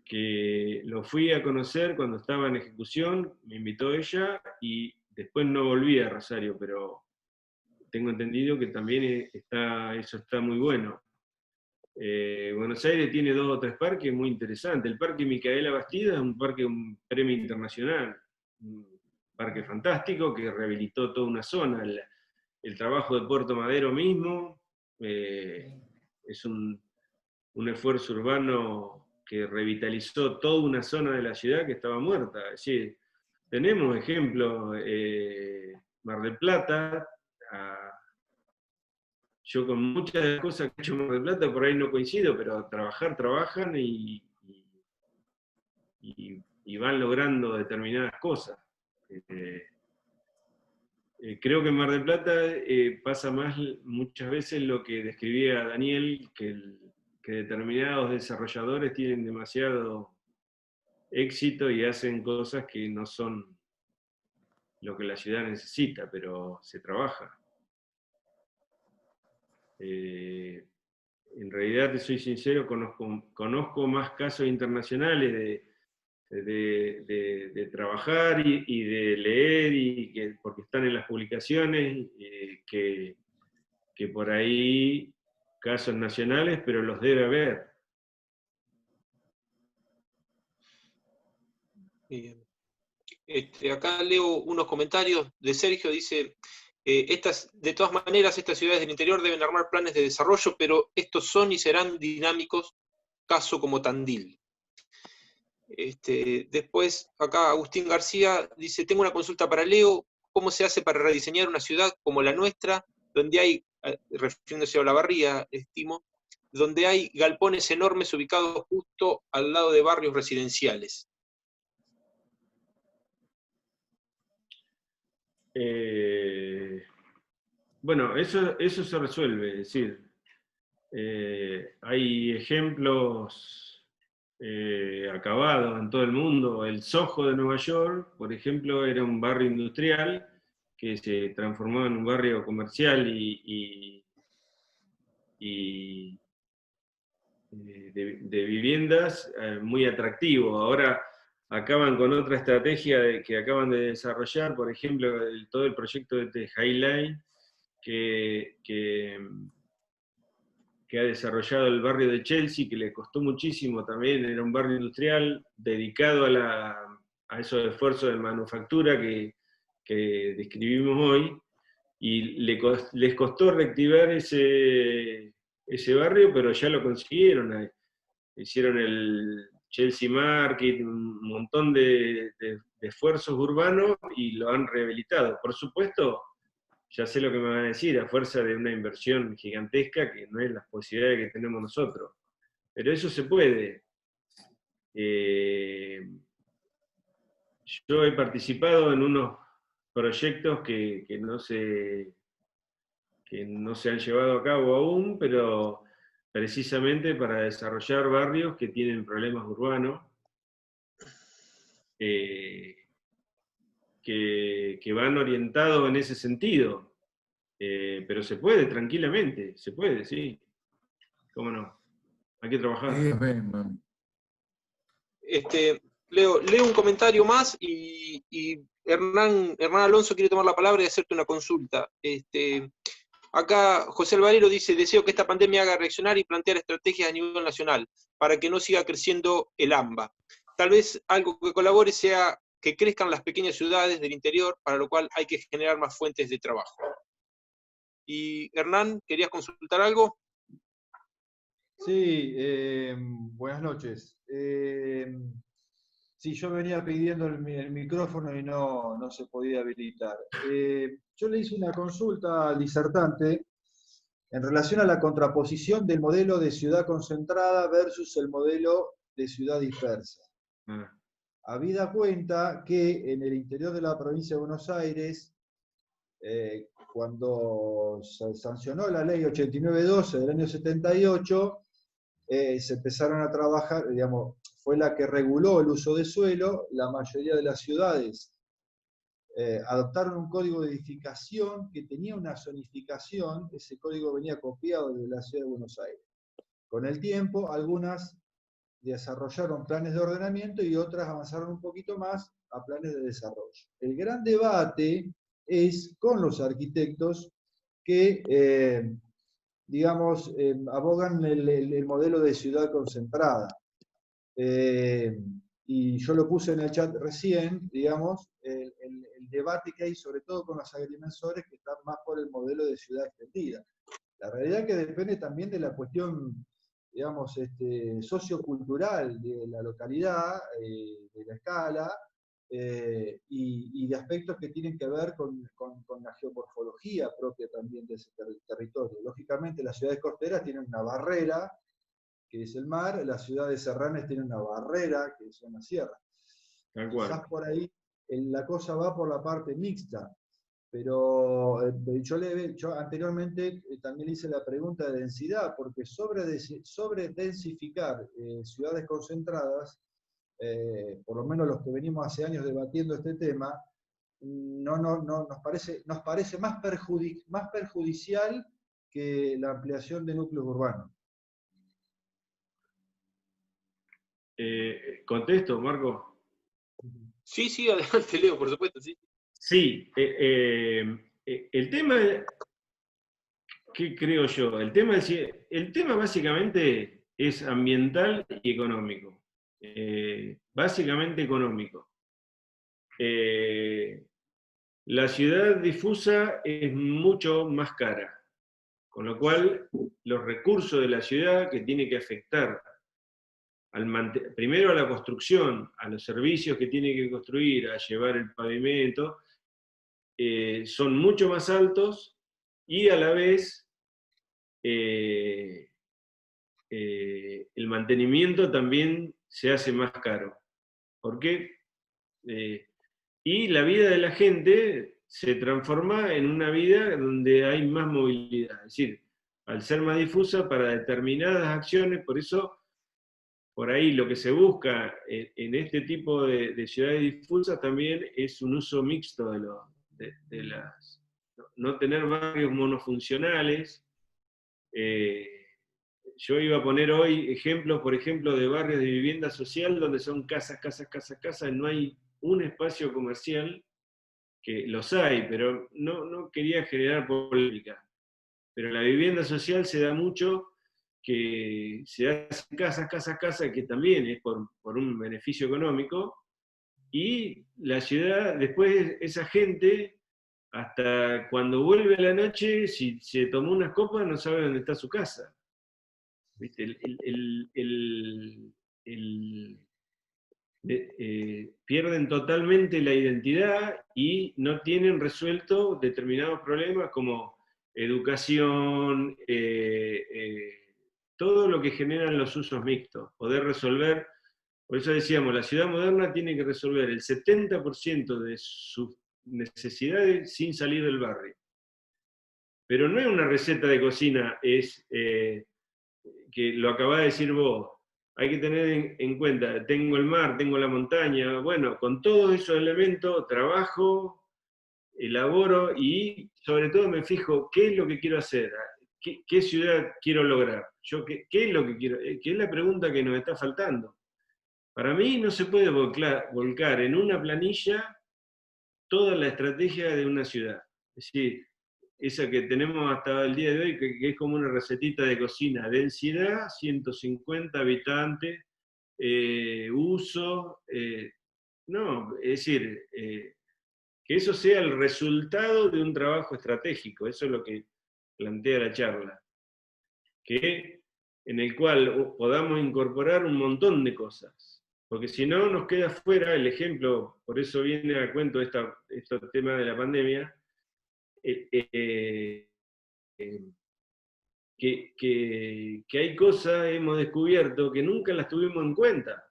que lo fui a conocer cuando estaba en ejecución, me invitó ella, y después no volví a Rosario, pero tengo entendido que también eso está muy bueno. Buenos Aires tiene 2 o 3 parques muy interesantes. El Parque Micaela Bastida es un premio internacional, un parque fantástico que rehabilitó toda una zona. El trabajo de Puerto Madero mismo es un esfuerzo urbano que revitalizó toda una zona de la ciudad que estaba muerta. Es decir, tenemos ejemplos, Mar del Plata. Yo con muchas de las cosas que ha hecho Mar del Plata por ahí no coincido, pero trabajan y van logrando determinadas cosas. Creo que en Mar del Plata pasa más muchas veces lo que describía Daniel, que determinados desarrolladores tienen demasiado éxito y hacen cosas que no son lo que la ciudad necesita, pero se trabaja. En realidad, te soy sincero, conozco más casos internacionales de trabajar y de leer, porque están en las publicaciones, que por ahí casos nacionales, pero los debe haber. Bien. Acá leo unos comentarios de Sergio, dice, de todas maneras, estas ciudades del interior deben armar planes de desarrollo, pero estos son y serán dinámicos, caso como Tandil. Después, acá Agustín García dice, tengo una consulta para Leo, ¿cómo se hace para rediseñar una ciudad como la nuestra, donde hay, refiriéndose a Olavarría, estimo, donde hay galpones enormes ubicados justo al lado de barrios residenciales? Bueno, eso se resuelve, es decir, hay ejemplos acabados en todo el mundo. El Soho de Nueva York, por ejemplo, era un barrio industrial que se transformó en un barrio comercial de viviendas muy atractivo. Ahora acaban con otra estrategia que acaban de desarrollar, por ejemplo, todo el proyecto de High Line, que ha desarrollado el barrio de Chelsea, que le costó muchísimo también, era un barrio industrial dedicado a esos esfuerzos de manufactura que describimos hoy, y les costó reactivar ese barrio, pero ya lo consiguieron. Hicieron el Chelsea Market, un montón de esfuerzos urbanos y lo han rehabilitado. Por supuesto, ya sé lo que me van a decir, a fuerza de una inversión gigantesca que no es las posibilidades que tenemos nosotros. Pero eso se puede. Yo he participado en unos proyectos que no se han llevado a cabo aún, pero precisamente para desarrollar barrios que tienen problemas urbanos, que van orientados en ese sentido. Pero se puede, tranquilamente, se puede, sí. ¿Cómo no? Hay que trabajar. Leo un comentario más y Hernán Alonso quiere tomar la palabra y hacerte una consulta. Acá José Alvarero dice, deseo que esta pandemia haga reaccionar y plantear estrategias a nivel nacional para que no siga creciendo el AMBA. Tal vez algo que colabore sea que crezcan las pequeñas ciudades del interior, para lo cual hay que generar más fuentes de trabajo. Y Hernán, ¿querías consultar algo? Sí, buenas noches. Sí, yo venía pidiendo el micrófono y no se podía habilitar. Yo le hice una consulta al disertante en relación a la contraposición del modelo de ciudad concentrada versus el modelo de ciudad dispersa. Habida cuenta que en el interior de la provincia de Buenos Aires, cuando se sancionó la ley 8912 del año 78, se empezaron a trabajar, digamos, fue la que reguló el uso de suelo. La mayoría de las ciudades adoptaron un código de edificación que tenía una zonificación. Ese código venía copiado de la ciudad de Buenos Aires. Con el tiempo, algunas desarrollaron planes de ordenamiento y otras avanzaron un poquito más a planes de desarrollo. El gran debate es con los arquitectos que, digamos, abogan el modelo de ciudad concentrada. Y yo lo puse en el chat recién, digamos, el debate que hay, sobre todo con los agrimensores, que están más por el modelo de ciudad extendida. La realidad que depende también de la cuestión, digamos, sociocultural de la localidad, de la escala, y de aspectos que tienen que ver con la geomorfología propia también de ese territorio. Lógicamente, las ciudades costeras tienen una barrera, que es el mar, las ciudades serranas tienen una barrera, que son las sierras. Quizás por ahí la cosa va por la parte mixta, pero yo anteriormente también hice la pregunta de densidad, porque sobre densificar ciudades concentradas, por lo menos los que venimos hace años debatiendo este tema, nos parece más perjudicial que la ampliación de núcleos urbanos. ¿Contesto, Marco? Sí, sí, adelante, Leo, por supuesto, sí. Sí, el tema, ¿qué creo yo? El tema básicamente es ambiental y económico. Básicamente económico. La ciudad difusa es mucho más cara, con lo cual los recursos de la ciudad que tiene que afectar primero a la construcción, a los servicios que tiene que construir, a llevar el pavimento, son mucho más altos y a la vez el mantenimiento también se hace más caro. ¿Por qué? Y la vida de la gente se transforma en una vida donde hay más movilidad. Es decir, al ser más difusa para determinadas acciones, por eso por ahí lo que se busca en este tipo de ciudades difusas también es un uso mixto de las... No tener barrios monofuncionales. Yo iba a poner hoy ejemplos, por ejemplo, de barrios de vivienda social donde son casas, no hay un espacio comercial, que los hay, pero no quería generar polémica. Pero la vivienda social se da mucho, que se hacen casas, que también es por un beneficio económico, y la ciudad, después esa gente, hasta cuando vuelve a la noche, si se tomó unas copas, no sabe dónde está su casa. ¿Viste? Pierden totalmente la identidad y no tienen resuelto determinados problemas como educación, todo lo que generan los usos mixtos, poder resolver. Por eso decíamos, la ciudad moderna tiene que resolver el 70% de sus necesidades sin salir del barrio. Pero no es una receta de cocina, es que lo acabás de decir vos. Hay que tener en cuenta, tengo el mar, tengo la montaña, bueno, con todos esos elementos trabajo, elaboro y sobre todo me fijo qué es lo que quiero hacer, qué ciudad quiero lograr, qué es lo que quiero, que es la pregunta que nos está faltando. Para mí no se puede volcar en una planilla toda la estrategia de una ciudad. Es decir, esa que tenemos hasta el día de hoy, que es como una recetita de cocina: densidad, 150 habitantes, uso, no, es decir, que eso sea el resultado de un trabajo estratégico, eso es lo que plantea la charla, en el cual podamos incorporar un montón de cosas. Porque si no, nos queda fuera el ejemplo, por eso viene a cuento este tema de la pandemia, que hay cosas, hemos descubierto, que nunca las tuvimos en cuenta.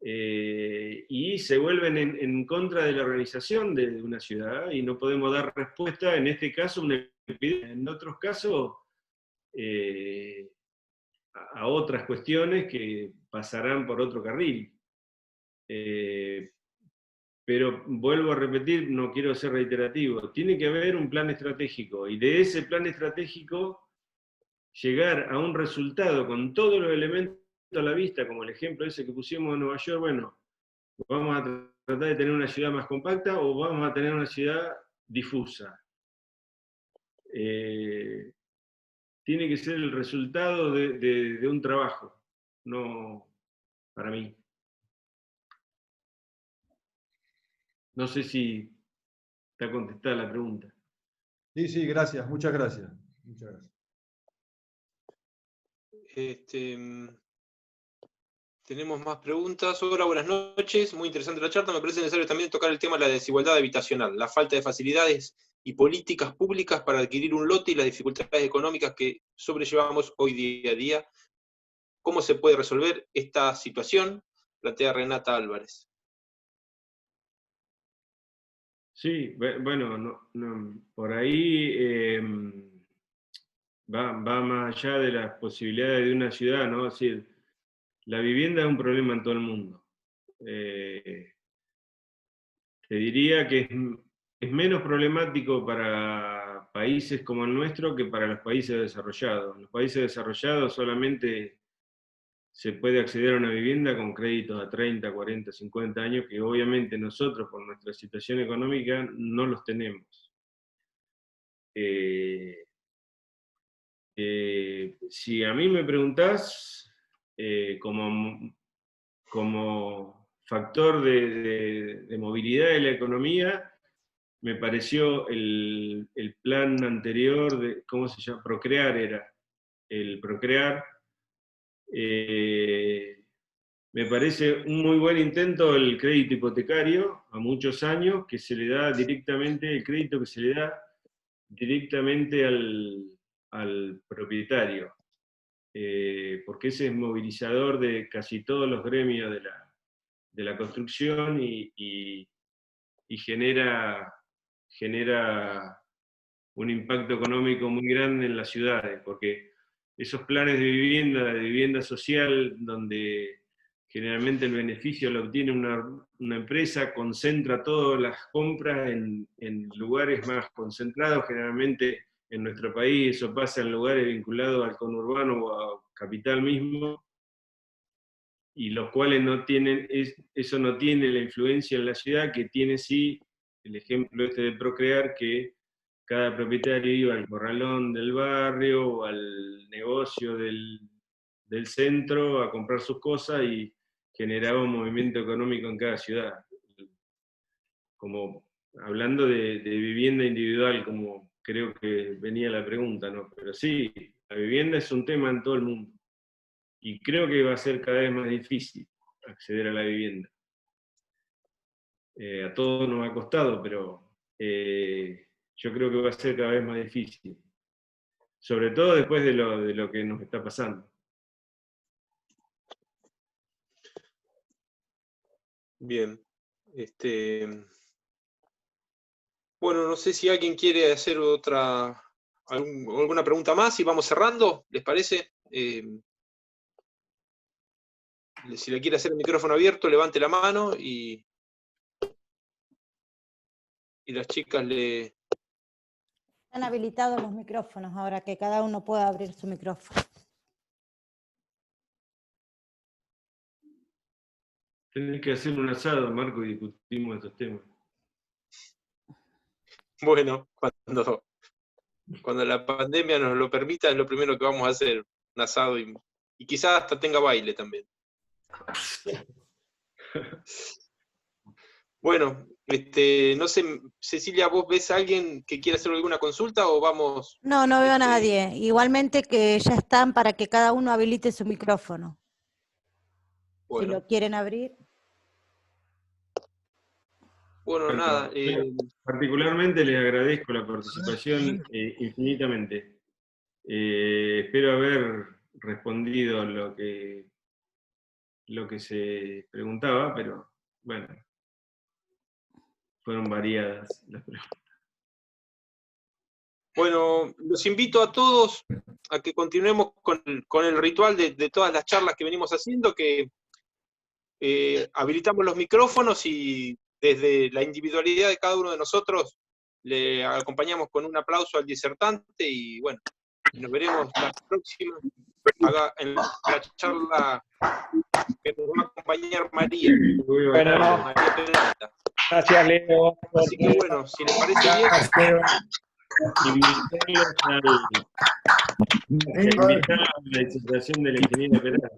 Y se vuelven en contra de la organización de una ciudad y no podemos dar respuesta, en este caso, una epidemia, en otros casos, a otras cuestiones que pasarán por otro carril. Pero vuelvo a repetir, no quiero ser reiterativo, tiene que haber un plan estratégico, y de ese plan estratégico llegar a un resultado con todos los elementos a la vista, como el ejemplo ese que pusimos en Nueva York. Bueno, vamos a tratar de tener una ciudad más compacta o vamos a tener una ciudad difusa. tiene que ser el resultado de un trabajo, no para mí. No sé si está contestada la pregunta. Sí, sí, gracias, muchas gracias. Muchas gracias. Tenemos más preguntas. Hola, buenas noches. Muy interesante la charla. Me parece necesario también tocar el tema de la desigualdad habitacional, la falta de facilidades y políticas públicas para adquirir un lote y las dificultades económicas que sobrellevamos hoy día a día. ¿Cómo se puede resolver esta situación? Plantea Renata Álvarez. Sí, bueno, por ahí va más allá de las posibilidades de una ciudad, ¿no? Es decir, la vivienda es un problema en todo el mundo. Te diría que es menos problemático para países como el nuestro que para los países desarrollados. En los países desarrollados solamente se puede acceder a una vivienda con créditos a 30, 40, 50 años, que obviamente nosotros, por nuestra situación económica, no los tenemos. Si a mí me preguntás, como factor de movilidad de la economía, me pareció el plan anterior, ¿cómo se llama? Procrear era. El Procrear. Me parece un muy buen intento el crédito hipotecario a muchos años, que se le da directamente, el crédito que se le da directamente al propietario, porque ese es movilizador de casi todos los gremios de la construcción y genera un impacto económico muy grande en las ciudades, porque esos planes de vivienda social, donde generalmente el beneficio lo obtiene una empresa, concentra todas las compras en lugares más concentrados, generalmente en nuestro país eso pasa en lugares vinculados al conurbano o a capital mismo, y los cuales eso no tiene la influencia en la ciudad, que tiene sí el ejemplo este de Procrear, que cada propietario iba al corralón del barrio o al negocio del centro a comprar sus cosas y generaba un movimiento económico en cada ciudad. Como hablando de vivienda individual, como creo que venía la pregunta, ¿no? Pero sí, la vivienda es un tema en todo el mundo. Y creo que va a ser cada vez más difícil acceder a la vivienda. A todos nos ha costado, pero yo creo que va a ser cada vez más difícil. Sobre todo después de lo que nos está pasando. Bien. Bueno, no sé si alguien quiere hacer alguna pregunta más y vamos cerrando, ¿les parece? Si le quiere hacer el micrófono abierto, levante la mano y las chicas le... Están habilitados los micrófonos ahora, que cada uno pueda abrir su micrófono. Tenés que hacer un asado, Marco, y discutimos estos temas. Bueno, cuando la pandemia nos lo permita, es lo primero que vamos a hacer, un asado y quizás hasta tenga baile también. Bueno, no sé, Cecilia, ¿vos ves a alguien que quiera hacer alguna consulta o vamos? No veo a nadie. Igualmente que ya están para que cada uno habilite su micrófono. Bueno. Si lo quieren abrir. Bueno, nada. Particularmente les agradezco la participación infinitamente. Espero haber respondido lo que se preguntaba, pero bueno, fueron variadas las preguntas. Bueno, los invito a todos a que continuemos con el ritual de todas las charlas que venimos haciendo, que habilitamos los micrófonos y desde la individualidad de cada uno de nosotros le acompañamos con un aplauso al disertante y bueno, nos veremos la próxima en la charla que nos va a acompañar María. Bueno, María Peralta. gracias, Leo. Así que bueno, si les parece bien, invitarlos a la disertación del ingeniero Peralta.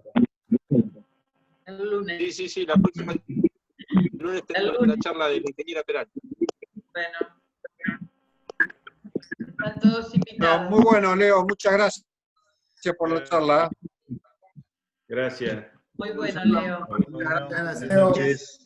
El lunes. Sí, la próxima lunes tenemos la charla de la ingeniera Peralta. Bueno. Están todos invitados. Muy bueno, Leo, muchas gracias por la charla. Gracias. Muy bueno, Leo. Buenas noches.